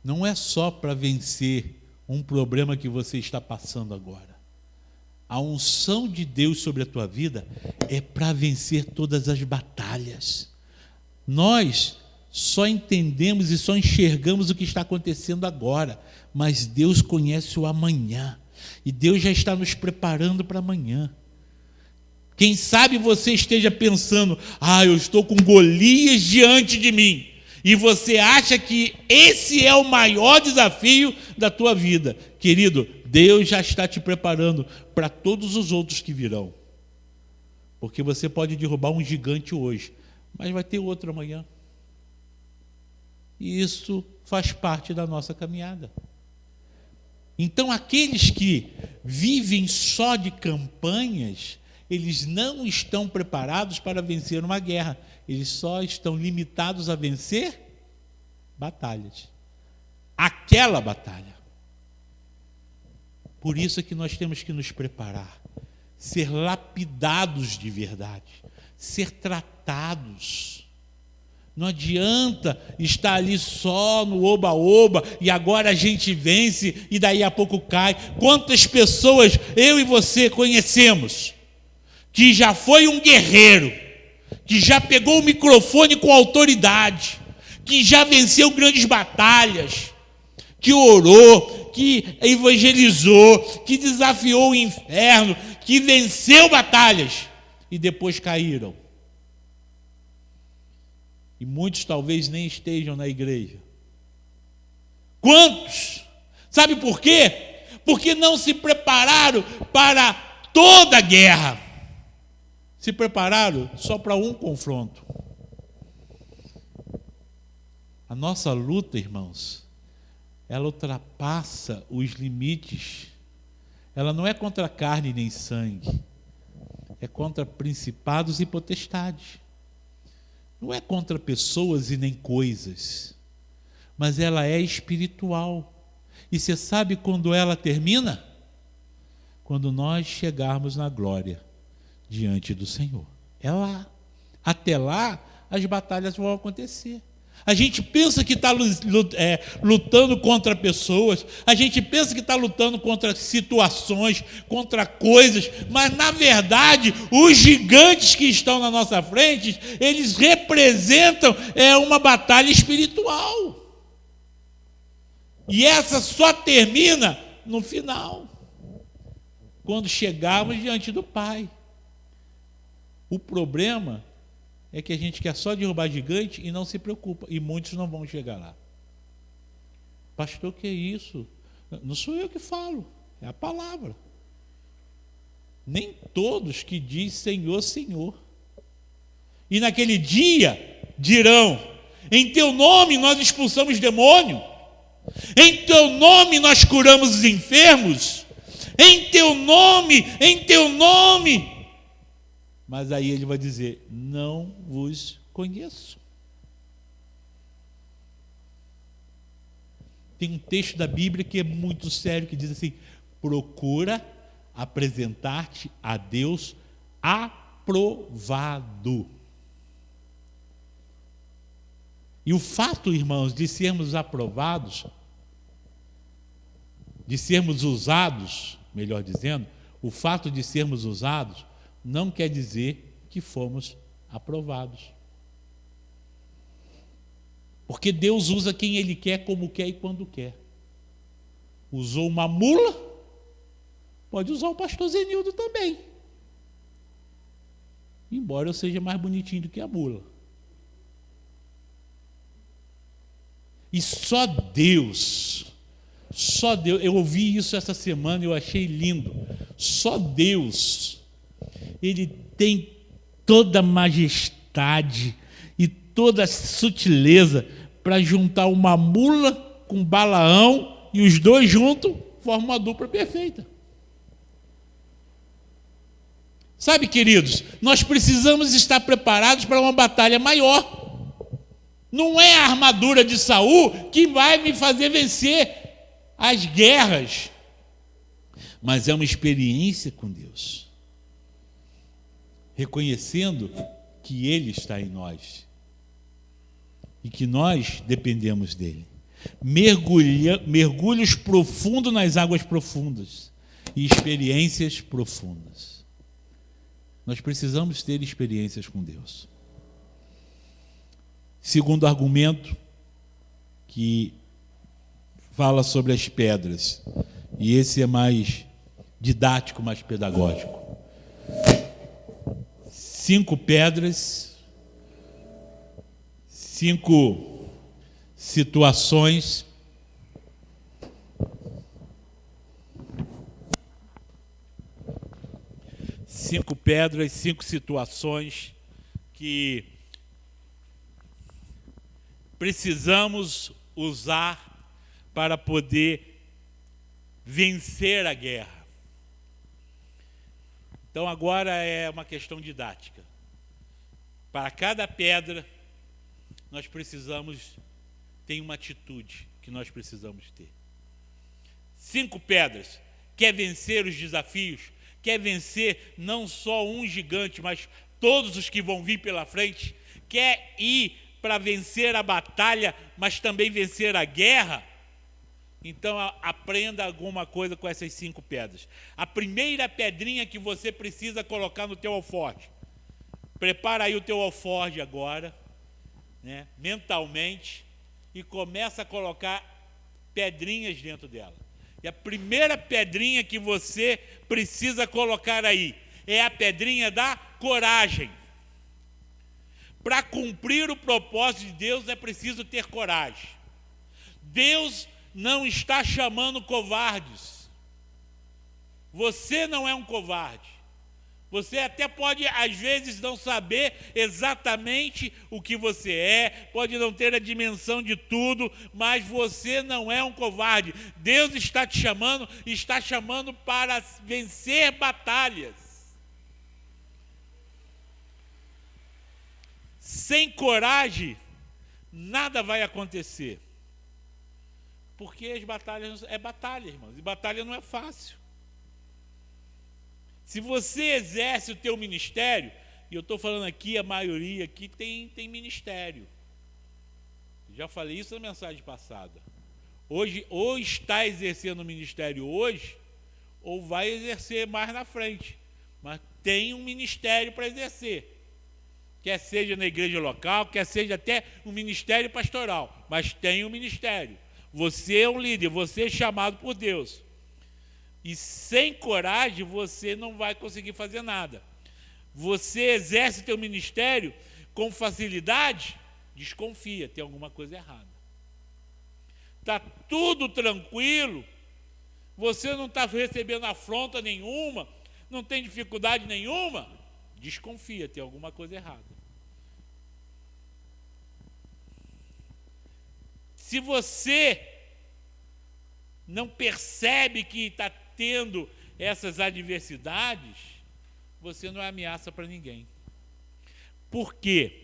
não é só para vencer um problema que você está passando agora. A unção de Deus sobre a tua vida é para vencer todas as batalhas. Nós só entendemos e só enxergamos o que está acontecendo agora, mas Deus conhece o amanhã. E Deus já está nos preparando para amanhã. Quem sabe você esteja pensando, eu estou com Golias diante de mim. E você acha que esse é o maior desafio da tua vida. Querido, Deus já está te preparando para todos os outros que virão. Porque você pode derrubar um gigante hoje, mas vai ter outro amanhã. E isso faz parte da nossa caminhada. Então, aqueles que vivem só de campanhas, eles não estão preparados para vencer uma guerra. Eles só estão limitados a vencer batalhas. Aquela batalha. Por isso é que nós temos que nos preparar. Ser lapidados de verdade. Ser tratados. Não adianta estar ali só no oba-oba e agora a gente vence e daí a pouco cai. Quantas pessoas eu e você conhecemos que já foi um guerreiro, que já pegou o microfone com autoridade, que já venceu grandes batalhas, que orou, que evangelizou, que desafiou o inferno, que venceu batalhas e depois caíram. E muitos talvez nem estejam na igreja. Quantos? Sabe por quê? Porque não se prepararam para toda a guerra. Se prepararam só para um confronto. A nossa luta, irmãos, ela ultrapassa os limites. Ela não é contra carne nem sangue. É contra principados e potestades. Não é contra pessoas e nem coisas, mas ela é espiritual. E você sabe quando ela termina? Quando nós chegarmos na glória diante do Senhor. É lá. Até lá, as batalhas vão acontecer. A gente pensa que está lutando contra pessoas, a gente pensa que está lutando contra situações, contra coisas, mas na verdade os gigantes que estão na nossa frente, eles representam uma batalha espiritual. E essa só termina no final, quando chegarmos diante do Pai. O problema é que a gente quer só derrubar gigante e não se preocupa. E muitos não vão chegar lá. Pastor, que é isso? Não sou eu que falo, é a palavra. Nem todos que diz Senhor, Senhor. E naquele dia dirão: em teu nome nós expulsamos demônio, em teu nome nós curamos os enfermos, em teu nome, em teu nome. Mas aí ele vai dizer: não vos conheço. Tem um texto da Bíblia que é muito sério, que diz assim: procura apresentar-te a Deus aprovado. E o fato, irmãos, de sermos aprovados, de sermos usados, melhor dizendo, o fato de sermos usados não quer dizer que fomos aprovados. Porque Deus usa quem Ele quer, como quer e quando quer. Usou uma mula, pode usar o pastor Zenildo também. Embora eu seja mais bonitinho do que a mula. E só Deus, eu ouvi isso essa semana e eu achei lindo. Só Deus, Ele tem toda a majestade e toda a sutileza para juntar uma mula com Balaão e os dois juntos formam uma dupla perfeita. Sabe, queridos, nós precisamos estar preparados para uma batalha maior. Não é a armadura de Saul que vai me fazer vencer as guerras, mas é uma experiência com Deus, reconhecendo que Ele está em nós e que nós dependemos dEle. Mergulhos profundos nas águas profundas e experiências profundas. Nós precisamos ter experiências com Deus. Segundo argumento, que fala sobre as pedras, e esse é mais didático, mais pedagógico. 5 pedras, 5 situações cinco situações que precisamos usar para poder vencer a guerra. Então agora é uma questão didática. Para cada pedra, nós precisamos ter uma atitude que nós precisamos ter. 5 pedras. Quer vencer os desafios? Quer vencer não só um gigante, mas todos os que vão vir pela frente? Quer ir para vencer a batalha, mas também vencer a guerra? Então aprenda alguma coisa com essas 5 pedras. A primeira pedrinha que você precisa colocar no teu alforje. Prepara aí o teu alforje agora, né, mentalmente, e começa a colocar pedrinhas dentro dela. E a primeira pedrinha que você precisa colocar aí é a pedrinha da coragem. Para cumprir o propósito de Deus é preciso ter coragem. Deus não está chamando covardes. Você não é um covarde. Você até pode, às vezes, não saber exatamente o que você é, pode não ter a dimensão de tudo, mas você não é um covarde. Deus está te chamando, está chamando para vencer batalhas. Sem coragem, nada vai acontecer. Porque as batalhas é batalha, irmãos, e batalha não é fácil. Se você exerce o teu ministério, e eu estou falando aqui, a maioria aqui tem ministério. Já falei isso na mensagem passada. Hoje, ou está exercendo o ministério hoje, ou vai exercer mais na frente. Mas tem um ministério para exercer. Quer seja na igreja local, quer seja até um ministério pastoral. Mas tem um ministério. Você é um líder, você é chamado por Deus. E sem coragem você não vai conseguir fazer nada. Você exerce teu ministério com facilidade, desconfia, tem alguma coisa errada. Está tudo tranquilo, você não está recebendo afronta nenhuma, não tem dificuldade nenhuma, desconfia, tem alguma coisa errada. Se você não percebe que está tendo essas adversidades, você não é ameaça para ninguém. Por quê?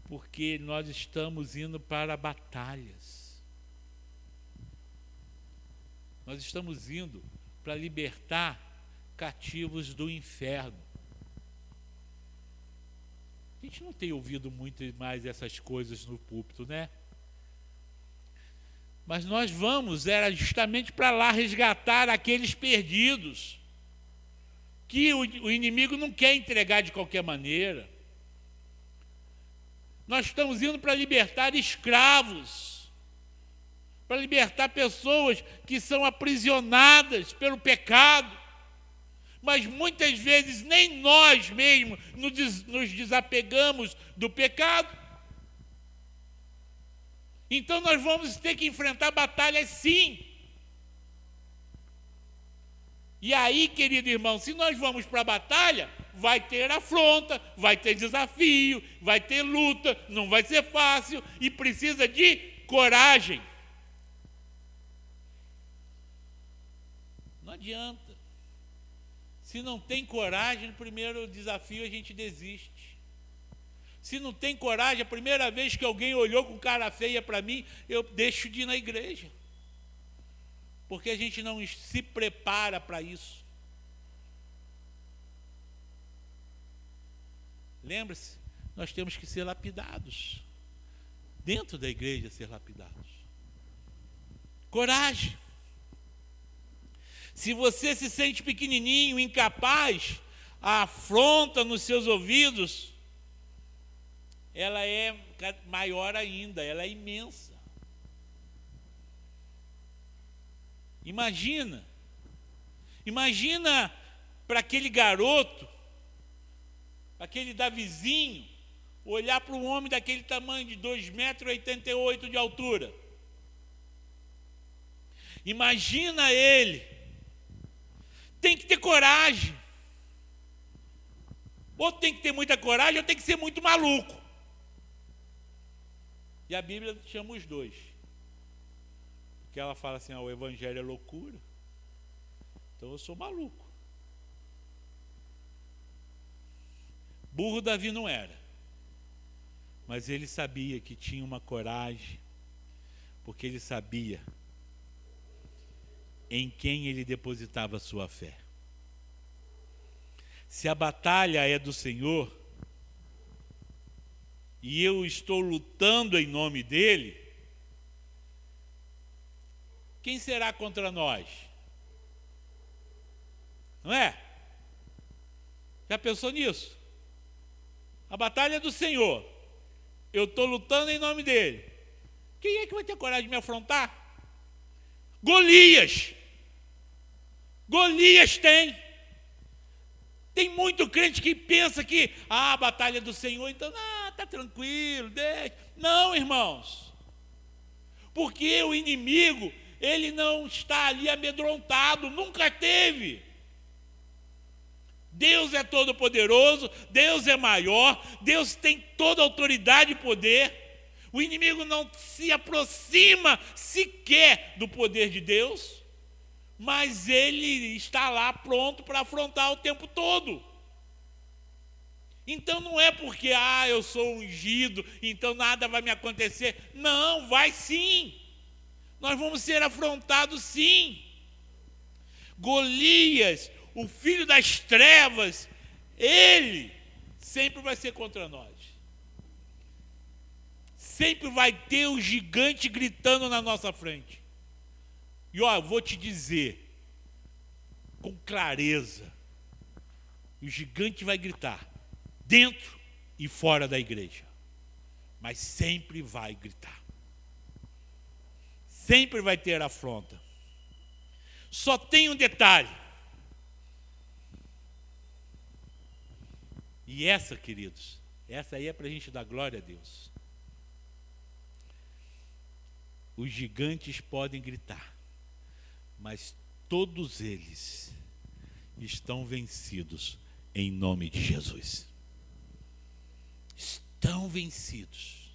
Porque nós estamos indo para batalhas. Nós estamos indo para libertar cativos do inferno. A gente não tem ouvido muito mais essas coisas no púlpito, né? Mas nós vamos, era justamente para lá resgatar aqueles perdidos, que o inimigo não quer entregar de qualquer maneira. Nós estamos indo para libertar escravos, para libertar pessoas que são aprisionadas pelo pecado. Mas muitas vezes nem nós mesmos nos desapegamos do pecado. Então nós vamos ter que enfrentar batalhas sim. E aí, querido irmão, se nós vamos para a batalha, vai ter afronta, vai ter desafio, vai ter luta, não vai ser fácil e precisa de coragem. Não adianta. Se não tem coragem, no primeiro desafio a gente desiste. Se não tem coragem, a primeira vez que alguém olhou com cara feia para mim, eu deixo de ir na igreja. Porque a gente não se prepara para isso. Lembre-se, nós temos que ser lapidados. Dentro da igreja, ser lapidados. Coragem. Se você se sente pequenininho, incapaz, a afronta nos seus ouvidos, ela é maior ainda, ela é imensa. Imagina para aquele garoto, aquele Davizinho, olhar para um homem daquele tamanho, de 2,88 m de altura. Imagina ele. Tem que ter coragem. Ou tem que ter muita coragem, ou tem que ser muito maluco. E a Bíblia chama os dois. Porque ela fala assim, o evangelho é loucura. Então eu sou maluco. Burro Davi não era. Mas ele sabia que tinha uma coragem, porque ele sabia em quem ele depositava a sua fé. Se a batalha é do Senhor, e eu estou lutando em nome dele, quem será contra nós? Não é? Já pensou nisso? A batalha é do Senhor. Eu estou lutando em nome dele. Quem é que vai ter coragem de me afrontar? Golias. Golias tem. Tem muito crente que pensa que a batalha é do Senhor, então, está tranquilo, deixa. Não, irmãos. Porque o inimigo, ele não está ali amedrontado, nunca teve. Deus é todo poderoso, Deus é maior, Deus tem toda a autoridade e poder. O inimigo não se aproxima sequer do poder de Deus, mas ele está lá pronto para afrontar o tempo todo. Então não é porque eu sou ungido, então nada vai me acontecer. Não, vai sim. Nós vamos ser afrontados sim. Golias, o filho das trevas, ele sempre vai ser contra nós. Sempre vai ter o gigante gritando na nossa frente. E vou te dizer, com clareza, o gigante vai gritar, dentro e fora da igreja. Mas sempre vai gritar. Sempre vai ter afronta. Só tem um detalhe. E essa, queridos, essa aí é para a gente dar glória a Deus. Os gigantes podem gritar, mas todos eles estão vencidos em nome de Jesus. Estão vencidos.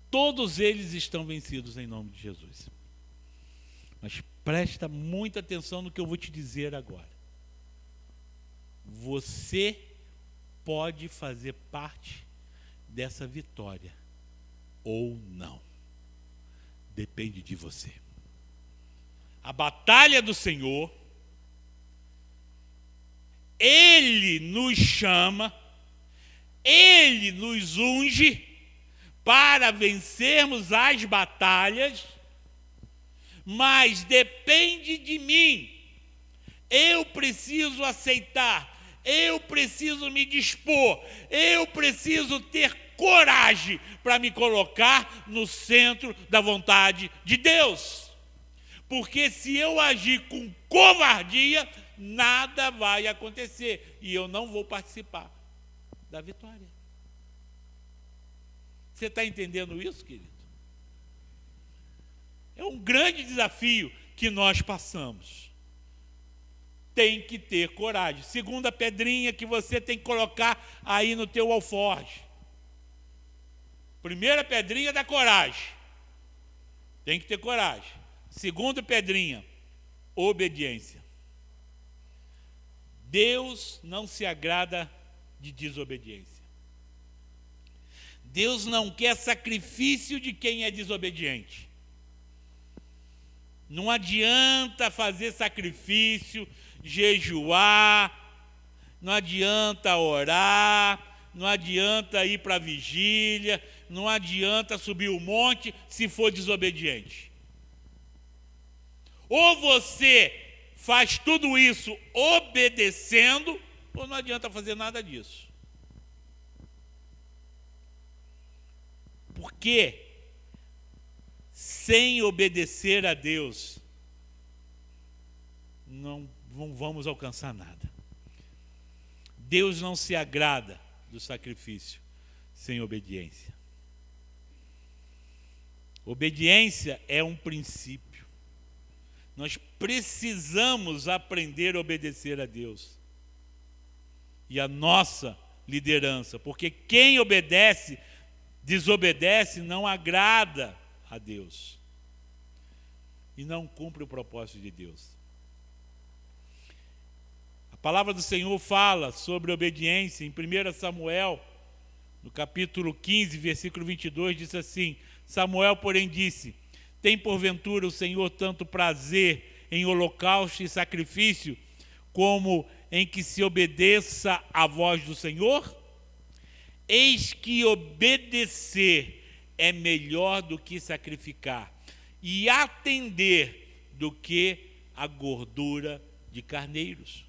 Todos eles estão vencidos em nome de Jesus. Mas presta muita atenção no que eu vou te dizer agora. Você pode fazer parte dessa vitória ou não. Depende de você. A batalha do Senhor, Ele nos chama, Ele nos unge para vencermos as batalhas, mas depende de mim. Eu preciso aceitar, eu preciso me dispor, eu preciso ter coragem para me colocar no centro da vontade de Deus. Porque se eu agir com covardia, nada vai acontecer e eu não vou participar da vitória. Você está entendendo isso, querido? É um grande desafio que nós passamos. Tem que ter coragem. Segunda pedrinha que você tem que colocar aí no teu alforje. Primeira pedrinha da coragem. Tem que ter coragem. Segunda pedrinha, obediência. Deus não se agrada de desobediência. Deus não quer sacrifício de quem é desobediente. Não adianta fazer sacrifício, jejuar, não adianta orar, não adianta ir para a vigília, não adianta subir o monte se for desobediente. Ou você faz tudo isso obedecendo, ou não adianta fazer nada disso. Porque sem obedecer a Deus, não vamos alcançar nada. Deus não se agrada do sacrifício, sem obediência. Obediência é um princípio. Nós precisamos aprender a obedecer a Deus e a nossa liderança, porque quem desobedece, não agrada a Deus e não cumpre o propósito de Deus. A palavra do Senhor fala sobre obediência em 1 Samuel, no capítulo 15, versículo 22, diz assim: Samuel, porém, disse: tem porventura o Senhor tanto prazer em holocausto e sacrifício, como em que se obedeça à voz do Senhor? Eis que obedecer é melhor do que sacrificar, e atender do que a gordura de carneiros.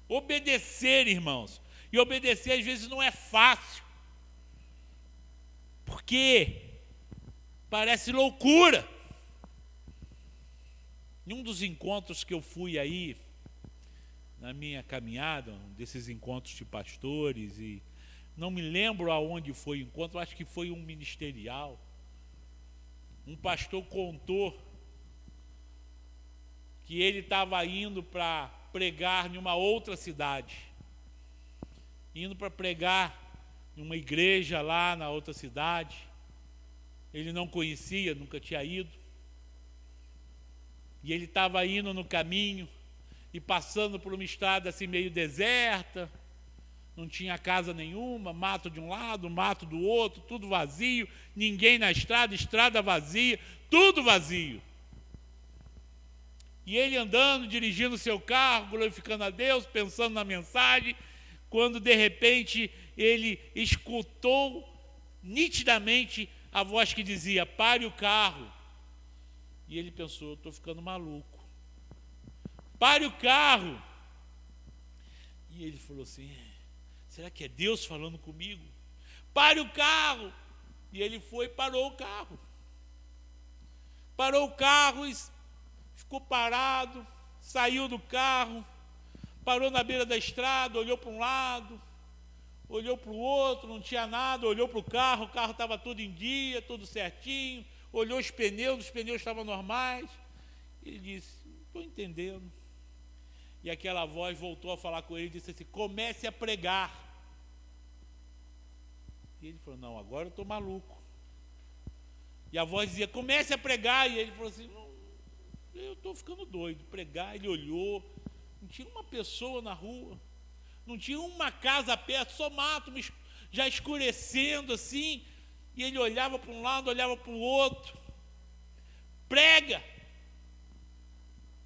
Obedecer, irmãos, e obedecer às vezes não é fácil, porque parece loucura. Em um dos encontros que eu fui aí, na minha caminhada, um desses encontros de pastores, e não me lembro aonde foi o encontro, acho que foi um ministerial. Um pastor contou que ele estava indo para pregar em uma outra cidade, indo para pregar em uma igreja lá na outra cidade. Ele não conhecia, nunca tinha ido. E ele estava indo no caminho e passando por uma estrada assim meio deserta, não tinha casa nenhuma, mato de um lado, mato do outro, tudo vazio, ninguém na estrada, estrada vazia, tudo vazio. E ele andando, dirigindo o seu carro, glorificando a Deus, pensando na mensagem, quando de repente ele escutou nitidamente a voz que dizia: pare o carro. E ele pensou: estou ficando maluco. Pare o carro. E ele falou assim: será que é Deus falando comigo? Pare o carro. E ele foi e parou o carro. Parou o carro e ficou parado, saiu do carro, parou na beira da estrada, olhou para um lado, olhou para o outro, não tinha nada, olhou para o carro estava tudo em dia, tudo certinho, olhou os pneus estavam normais. Ele disse: não estou entendendo. E aquela voz voltou a falar com ele e disse assim: comece a pregar. E ele falou: não, agora eu estou maluco. E a voz dizia: comece a pregar. E ele falou assim: não, eu estou ficando doido. Pregar. Ele olhou, não tinha uma pessoa na rua, não tinha uma casa perto, só mato, já escurecendo assim. E ele olhava para um lado, olhava para o outro. Prega.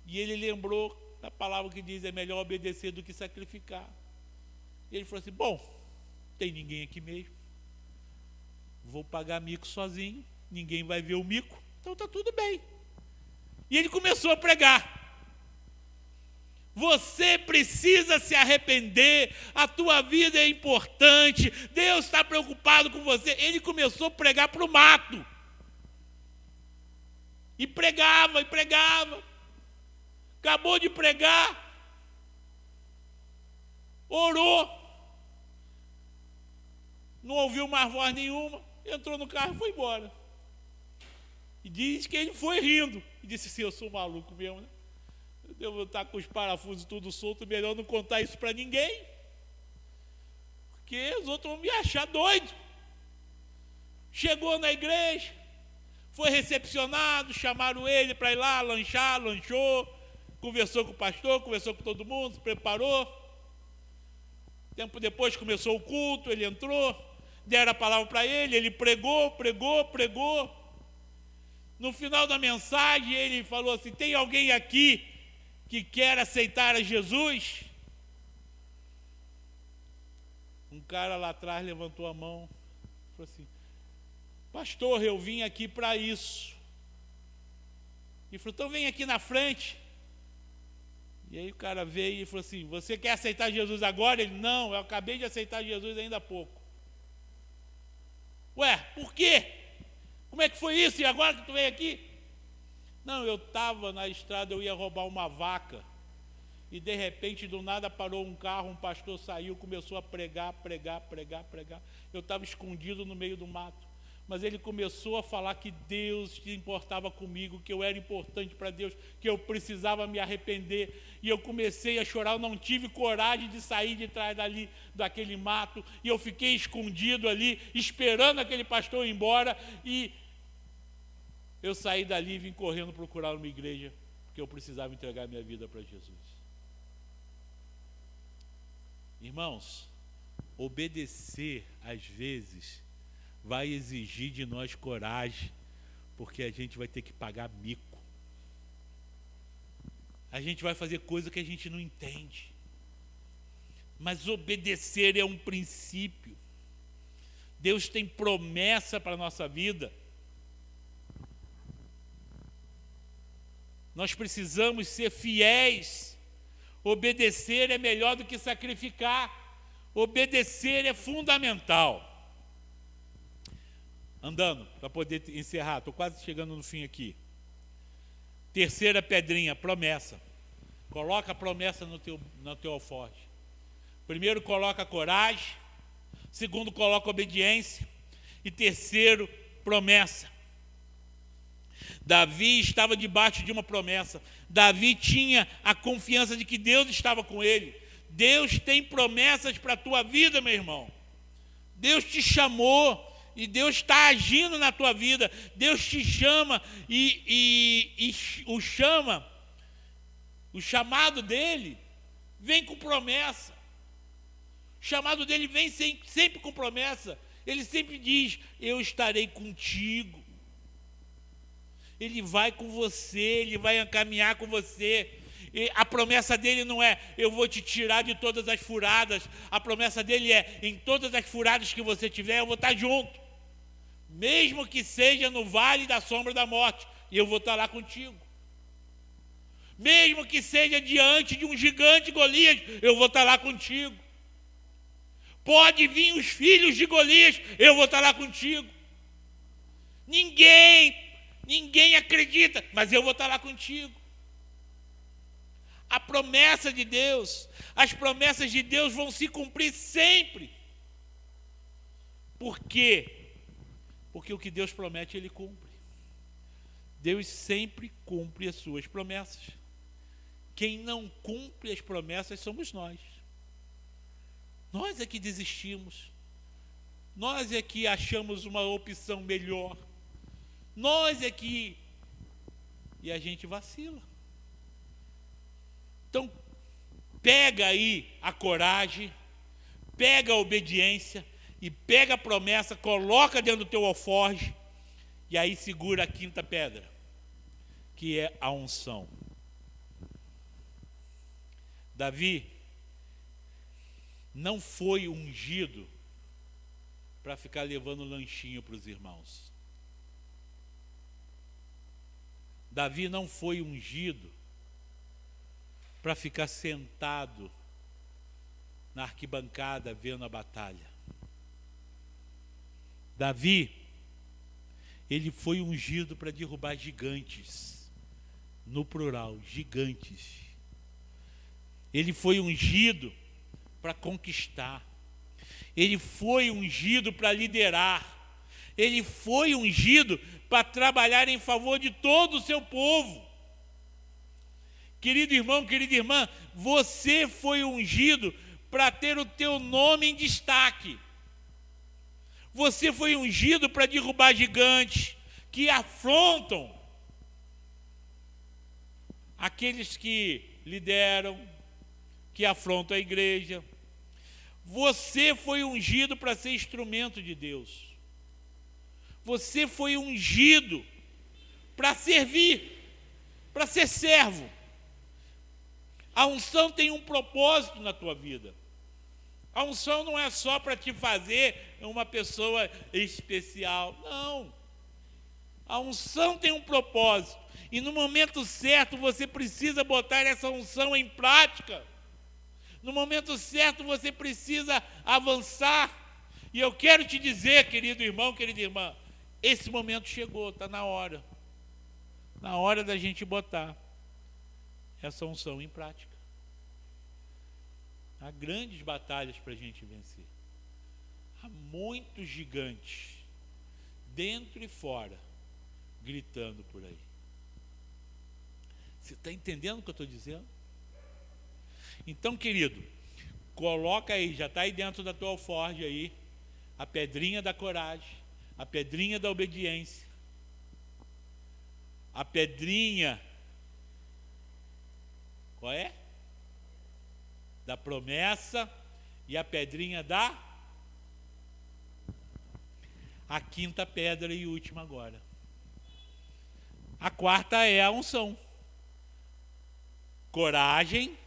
E ele lembrou da palavra que diz: é melhor obedecer do que sacrificar. E ele falou assim: bom, tem ninguém aqui mesmo, vou pagar mico sozinho, ninguém vai ver o mico, então está tudo bem. E ele começou a pregar. Você precisa se arrepender, a tua vida é importante, Deus está preocupado com você. Ele começou a pregar para o mato. E pregava, e pregava. Acabou de pregar, orou, não ouviu mais voz nenhuma, entrou no carro e foi embora. E diz que ele foi rindo. E disse assim: eu sou maluco mesmo, né? Eu devo estar com os parafusos tudo solto, melhor não contar isso para ninguém, porque os outros vão me achar doido. Chegou na igreja, foi recepcionado, chamaram ele para ir lá lanchar, lanchou, conversou com o pastor, conversou com todo mundo, se preparou. Tempo depois começou o culto, ele entrou, deram a palavra para ele, ele pregou. No final da mensagem ele falou assim: tem alguém aqui que quer aceitar a Jesus? Um cara lá atrás levantou a mão e falou assim: pastor, eu vim aqui para isso. Ele falou: então vem aqui na frente. E aí o cara veio e falou assim: você quer aceitar Jesus agora? Ele: não, eu acabei de aceitar Jesus ainda há pouco. Ué, por quê? Como é que foi isso? E agora que tu veio aqui? Não, eu estava na estrada, eu ia roubar uma vaca. e de repente, do nada, parou um carro, um pastor saiu, começou a pregar. Eu estava escondido no meio do mato, mas ele começou a falar que Deus se importava comigo, que eu era importante para Deus, que eu precisava me arrepender, e eu comecei a chorar. Eu não tive coragem de sair de trás daquele mato, e eu fiquei escondido ali, esperando aquele pastor ir embora, e eu saí dali e vim correndo procurar uma igreja, porque eu precisava entregar minha vida para Jesus. Irmãos, obedecer às vezes vai exigir de nós coragem, porque a gente vai ter que pagar mico. A gente vai fazer coisa que a gente não entende. Mas obedecer é um princípio. Deus tem promessa para a nossa vida. Nós precisamos ser fiéis. Obedecer é melhor do que sacrificar. Obedecer é fundamental. Andando, para poder encerrar, estou quase chegando no fim aqui. Terceira pedrinha, promessa. Coloca a promessa no teu alforje. Primeiro, coloca a coragem. Segundo, coloca a obediência. E terceiro, promessa. Davi estava debaixo de uma promessa. Davi tinha a confiança de que Deus estava com ele. Deus tem promessas para a tua vida, meu irmão. Deus te chamou e Deus está agindo na tua vida. Deus te chama e o chama. O chamado dele vem com promessa. O chamado dele vem sempre com promessa. Ele sempre diz: eu estarei contigo. Ele vai com você, ele vai caminhar com você. E a promessa dele não é: eu vou te tirar de todas as furadas. A promessa dele é: em todas as furadas que você tiver, eu vou estar junto. Mesmo que seja no vale da sombra da morte, eu vou estar lá contigo. Mesmo que seja diante de um gigante Golias, eu vou estar lá contigo. Pode vir os filhos de Golias, eu vou estar lá contigo. Ninguém acredita, mas eu vou estar lá contigo. A promessa de Deus, as promessas de Deus vão se cumprir sempre. Por quê? Porque o que Deus promete, Ele cumpre. Deus sempre cumpre as suas promessas. Quem não cumpre as promessas somos nós. Nós é que desistimos. Nós é que achamos uma opção melhor. Nós é que... E a gente vacila. Então, pega aí a coragem, pega a obediência e pega a promessa, coloca dentro do teu alforje e aí segura a quinta pedra, que é a unção. Davi não foi ungido para ficar levando lanchinho para os irmãos. Davi não foi ungido para ficar sentado na arquibancada vendo a batalha. Davi, ele foi ungido para derrubar gigantes, no plural, gigantes. Ele foi ungido para conquistar. Ele foi ungido para liderar. Ele foi ungido para trabalhar em favor de todo o seu povo. Querido irmão, querida irmã, você foi ungido para ter o teu nome em destaque. Você foi ungido para derrubar gigantes que afrontam aqueles que lideram, que afrontam a igreja. Você foi ungido para ser instrumento de Deus. Você foi ungido para servir, para ser servo. A unção tem um propósito na tua vida. A unção não é só para te fazer uma pessoa especial. Não. A unção tem um propósito. E no momento certo você precisa botar essa unção em prática. No momento certo você precisa avançar. E eu quero te dizer, querido irmão, querida irmã, esse momento chegou, está na hora. Na hora da gente botar essa unção em prática. Há grandes batalhas para a gente vencer. Há muitos gigantes, dentro e fora, gritando por aí. Você está entendendo o que eu estou dizendo? Então, querido, coloca aí, já está aí dentro da tua alforge aí, a pedrinha da coragem, a pedrinha da obediência, a pedrinha, qual é? Da promessa, e a pedrinha da... A quinta pedra e última agora. A quarta é a unção. Coragem,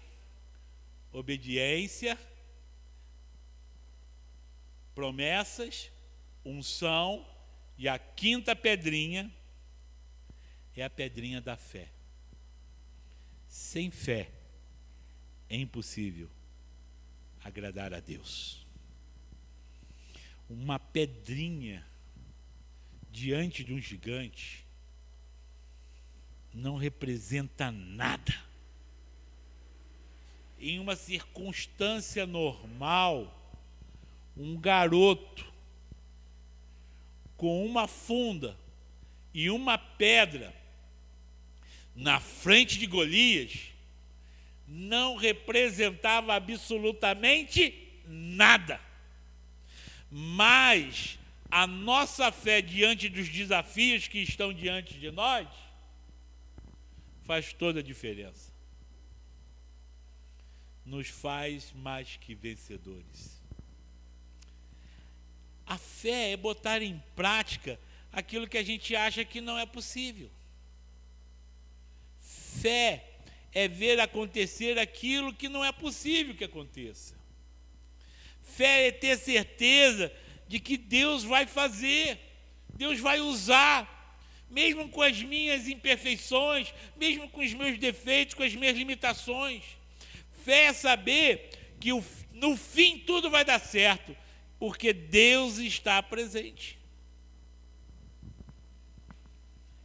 obediência, promessas, unção, e a quinta pedrinha é a pedrinha da fé. Sem fé é impossível agradar a Deus. Uma pedrinha diante de um gigante não representa nada. Em uma circunstância normal, um garoto com uma funda e uma pedra na frente de Golias não representava absolutamente nada. Mas a nossa fé diante dos desafios que estão diante de nós faz toda a diferença. Nos faz mais que vencedores. A fé é botar em prática aquilo que a gente acha que não é possível. Fé é ver acontecer aquilo que não é possível que aconteça. Fé é ter certeza de que Deus vai fazer, Deus vai usar, mesmo com as minhas imperfeições, mesmo com os meus defeitos, com as minhas limitações. Fé é saber que no fim tudo vai dar certo, porque Deus está presente.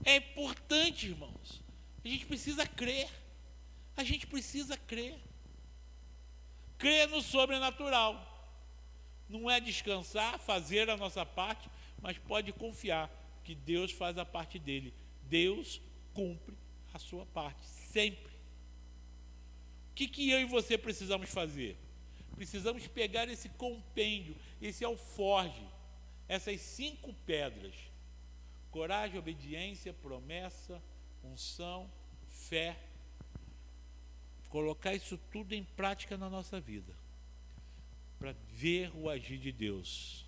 É importante, irmãos. A gente precisa crer. A gente precisa crer. Crer no sobrenatural. Não é descansar, fazer a nossa parte, mas pode confiar que Deus faz a parte dele. Deus cumpre a sua parte, sempre. O que eu e você precisamos fazer? Precisamos pegar esse compêndio, esse alforge, essas 5 pedras: coragem, obediência, promessa, unção, fé. Colocar isso tudo em prática na nossa vida, para ver o agir de Deus.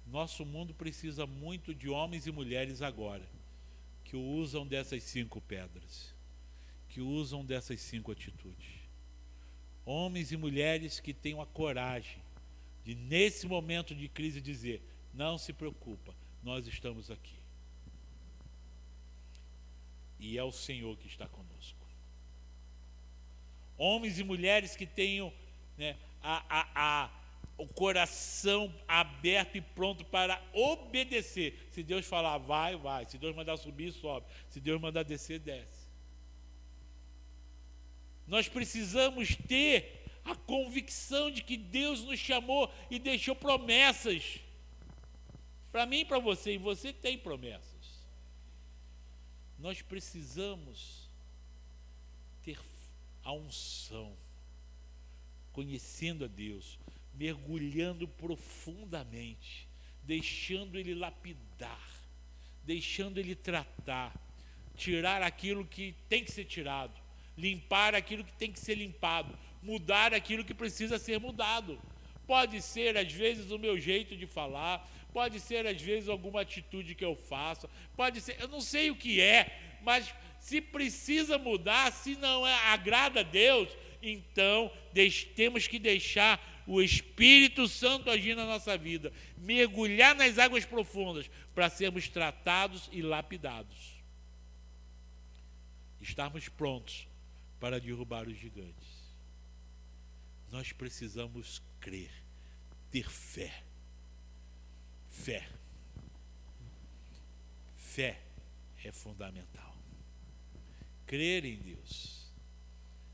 Nosso mundo precisa muito de homens e mulheres agora, que usam dessas 5 pedras, que usam dessas 5 atitudes. Homens e mulheres que tenham a coragem de, nesse momento de crise, dizer: não se preocupa, nós estamos aqui. E é o Senhor que está conosco. Homens e mulheres que tenham, né, o coração aberto e pronto para obedecer. Se Deus falar, vai, vai. Se Deus mandar subir, sobe. Se Deus mandar descer, desce. Nós precisamos ter a convicção de que Deus nos chamou e deixou promessas para mim e para você, e você tem promessas. Nós precisamos ter a unção, conhecendo a Deus, mergulhando profundamente, deixando Ele lapidar, deixando Ele tratar, tirar aquilo que tem que ser tirado, limpar aquilo que tem que ser limpado, mudar aquilo que precisa ser mudado. Pode ser, às vezes, o meu jeito de falar, pode ser, às vezes, alguma atitude que eu faço, pode ser, eu não sei o que é, mas se precisa mudar, se não agrada a Deus, então temos que deixar o Espírito Santo agir na nossa vida, mergulhar nas águas profundas para sermos tratados e lapidados. Estarmos prontos para derrubar os gigantes. Nós precisamos crer, ter fé. Fé. Fé é fundamental. Crer em Deus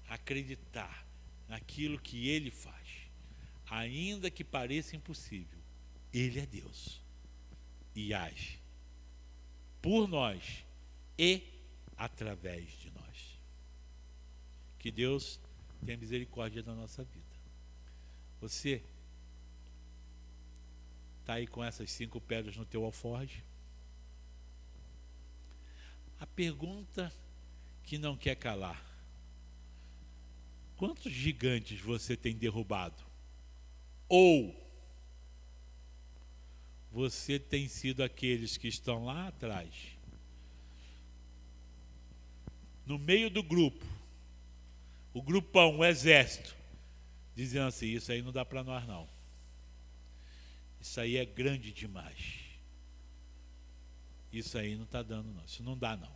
acreditar naquilo que Ele faz, ainda que pareça impossível, Ele é Deus e age por nós e através de nós. Que Deus tenha misericórdia da nossa vida. Você está aí com essas 5 pedras no teu alforje? A pergunta que não quer calar: quantos gigantes você tem derrubado? Ou você tem sido aqueles que estão lá atrás, no meio do grupo, o grupão, o exército, dizendo assim: isso aí não dá para nós não, isso aí é grande demais, isso aí não está dando não, isso não dá não.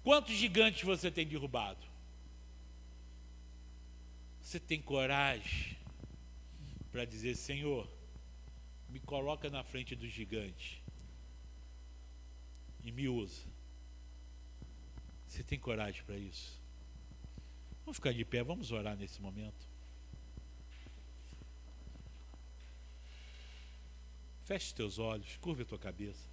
Quantos gigantes você tem derrubado? Você tem coragem para dizer: Senhor, me coloca na frente dos gigantes e me usa? Você tem coragem para isso? Vamos ficar de pé, vamos orar nesse momento. Feche os teus olhos, curva a tua cabeça.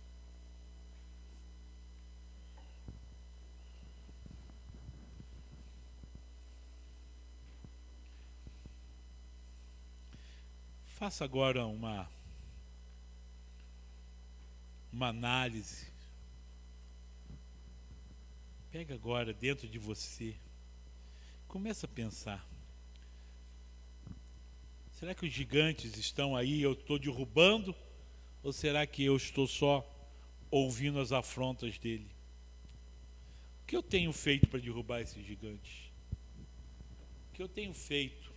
Faça agora uma análise. Pega agora dentro de você, começa a pensar: será que os gigantes estão aí e eu estou derrubando? Ou será que eu estou só ouvindo as afrontas dele? O que eu tenho feito para derrubar esses gigantes? O que eu tenho feito?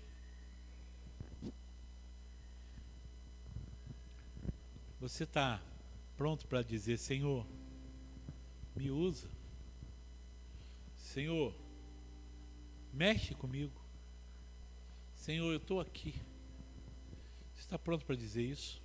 Você está pronto para dizer: Senhor, me usa? Senhor, mexe comigo. Senhor, eu estou aqui. Você está pronto para dizer isso?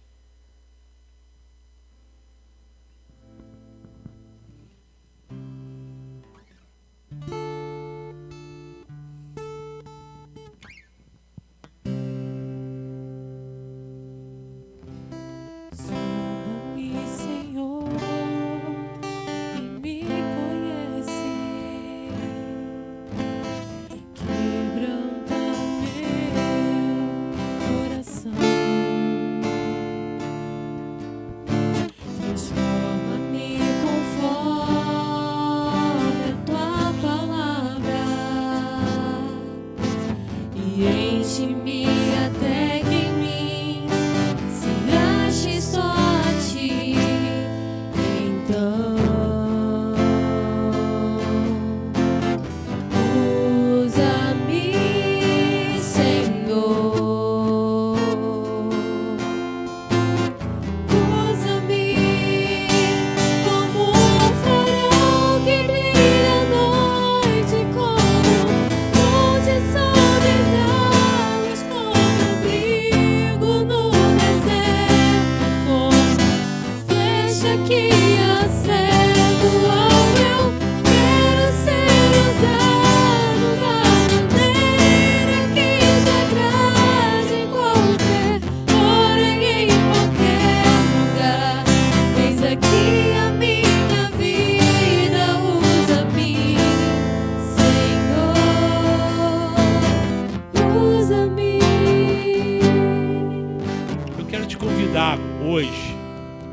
Hoje,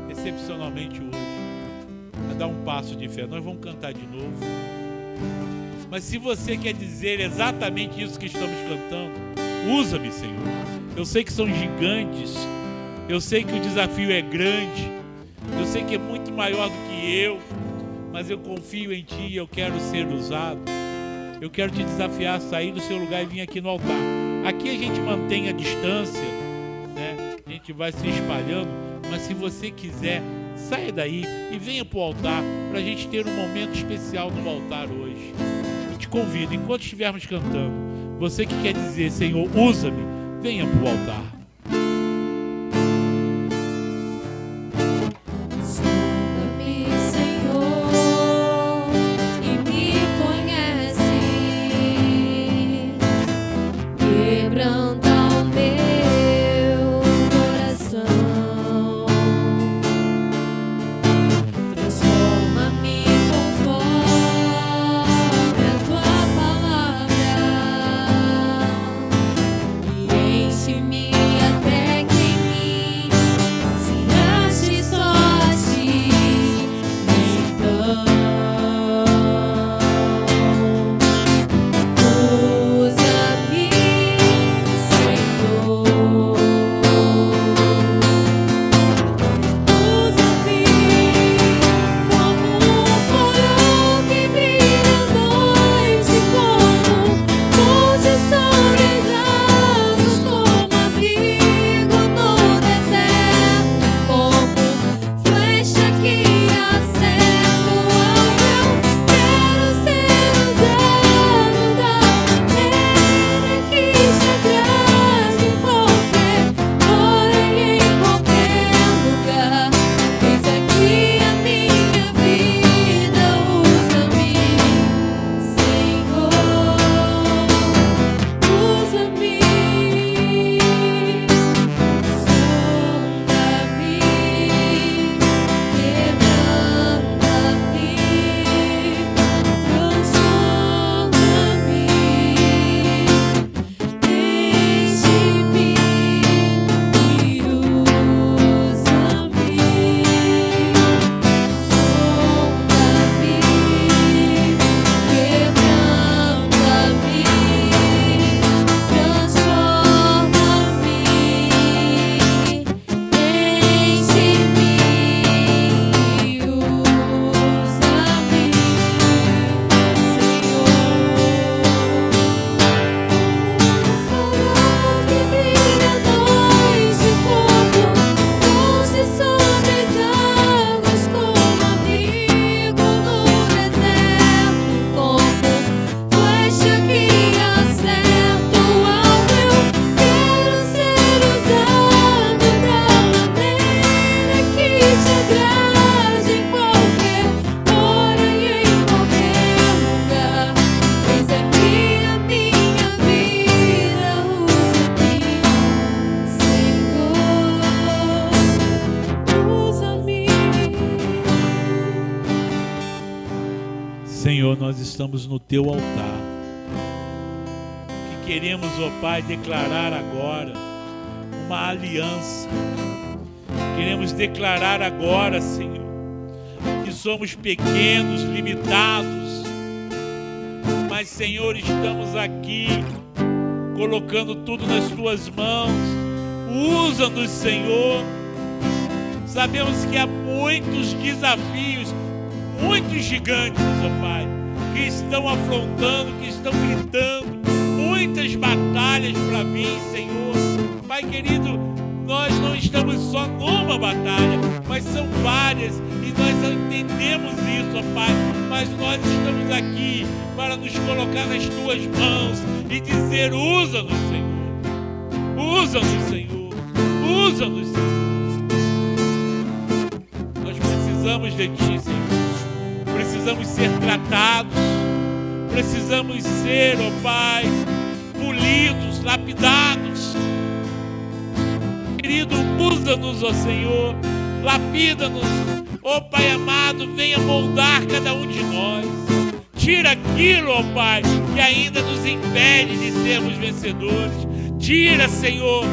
excepcionalmente hoje, a dar um passo de fé. Nós vamos cantar de novo. Mas se você quer dizer exatamente isso que estamos cantando, usa-me, Senhor. Eu sei que são gigantes, eu sei que o desafio é grande, eu sei que é muito maior do que eu, mas eu confio em Ti e eu quero ser usado. Eu quero te desafiar a sair do seu lugar e vir aqui no altar. Aqui a gente mantém a distância, né? A gente vai se espalhando, mas se você quiser, saia daí e venha para o altar, para a gente ter um momento especial no altar hoje. Eu te convido, enquanto estivermos cantando, você que quer dizer: Senhor, usa-me, venha para o altar. Sonda-me, Senhor, e me conhece. Senhor, nós estamos no Teu altar. Que queremos, ó Pai, declarar agora uma aliança. Queremos declarar agora, Senhor, que somos pequenos, limitados, mas, Senhor, estamos aqui colocando tudo nas Tuas mãos. Usa-nos, Senhor. Sabemos que há muitos desafios, muitos gigantes, ó Pai, que estão afrontando, que estão gritando, muitas batalhas para vir, Senhor. Pai querido, nós não estamos só numa batalha, mas são várias, e nós entendemos isso, ó Pai, mas nós estamos aqui para nos colocar nas Tuas mãos e dizer: usa-nos, Senhor, usa-nos, Senhor, usa-nos, Senhor. Nós precisamos de Ti, Senhor, precisamos ser tratados, precisamos ser, ó Pai, polidos, lapidados. Querido, usa-nos, ó Senhor, lapida-nos, ó Pai amado, venha moldar cada um de nós. Tira aquilo, ó Pai, que ainda nos impede de sermos vencedores. Tira, Senhor,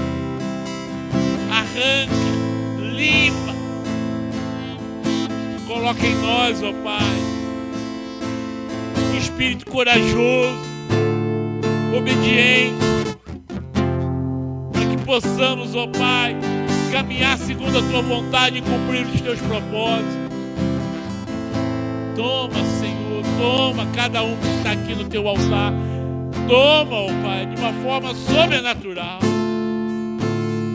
arranca, limpa. Coloca em nós, ó Pai, um espírito corajoso, obediente, para que possamos, ó Pai, caminhar segundo a Tua vontade e cumprir os Teus propósitos. Toma, Senhor, toma cada um que está aqui no Teu altar. Toma, ó Pai, de uma forma sobrenatural,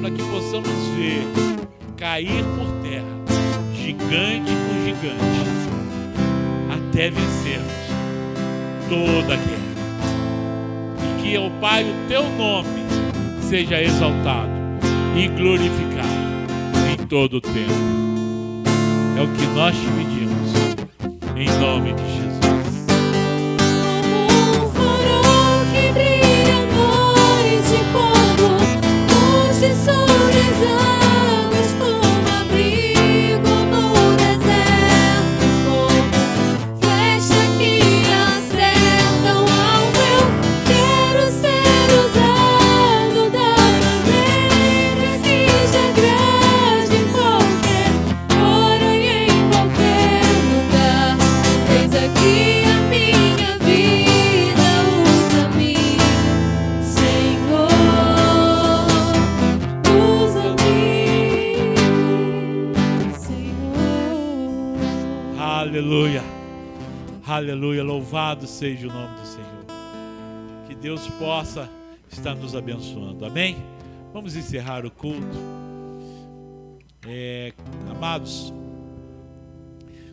para que possamos ver cair por terra, gigante por gigante, até vencermos toda a guerra. E que, ó Pai, o Teu nome seja exaltado e glorificado em todo o tempo. É o que nós te pedimos, em nome de Jesus. Um farol que brilha à noite, como luz sobre as águas, como abrigo no deserto, como flecha que acerta o alvo. Eu quero ser usado da maneira que te agrade em qualquer hora e em qualquer lugar. Eis aqui a minha vida, usa-me, Senhor, usa-me, Senhor. Aleluia, aleluia, louvado seja o nome do Senhor. Que Deus possa estar nos abençoando, amém? Vamos encerrar o culto. Amados,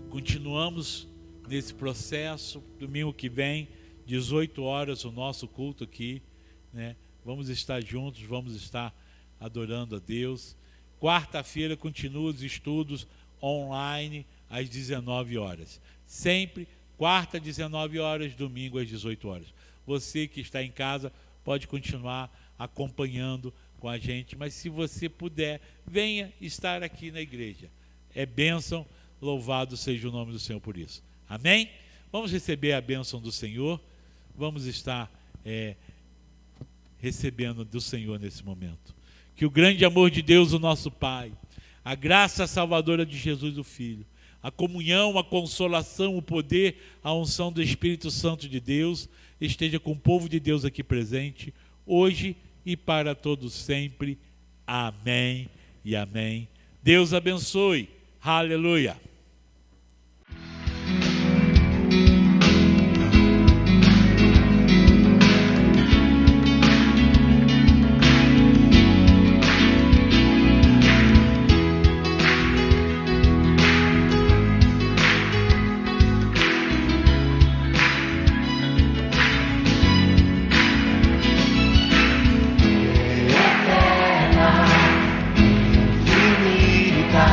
continuamos nesse processo. Domingo que vem, 18 horas, o nosso culto aqui, né? Vamos estar juntos, vamos estar adorando a Deus. Quarta-feira continua os estudos online às 19 horas. Sempre quarta, 19 horas, domingo às 18 horas. Você que está em casa pode continuar acompanhando com a gente, mas se você puder, venha estar aqui na igreja. É bênção, louvado seja o nome do Senhor por isso. Amém? Vamos receber a bênção do Senhor. Vamos estar recebendo do Senhor nesse momento. Que o grande amor de Deus, o nosso Pai, a graça salvadora de Jesus, o Filho, a comunhão, a consolação, o poder, a unção do Espírito Santo de Deus esteja com o povo de Deus aqui presente, hoje e para todos sempre. Amém e amém. Deus abençoe. Aleluia. Infinita,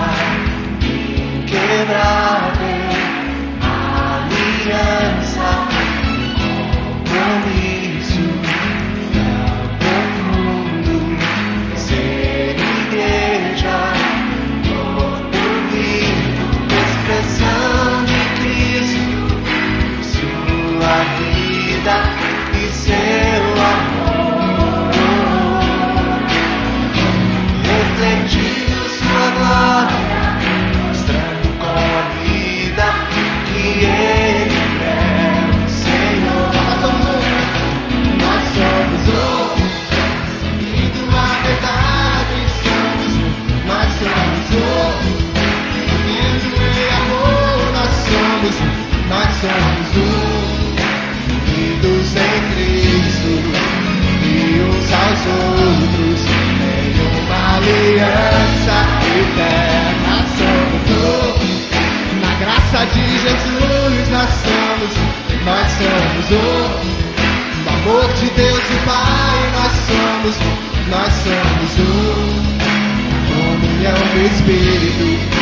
Jesus nós somos um. No amor de Deus e Pai nós somos um. Comunhão do Espírito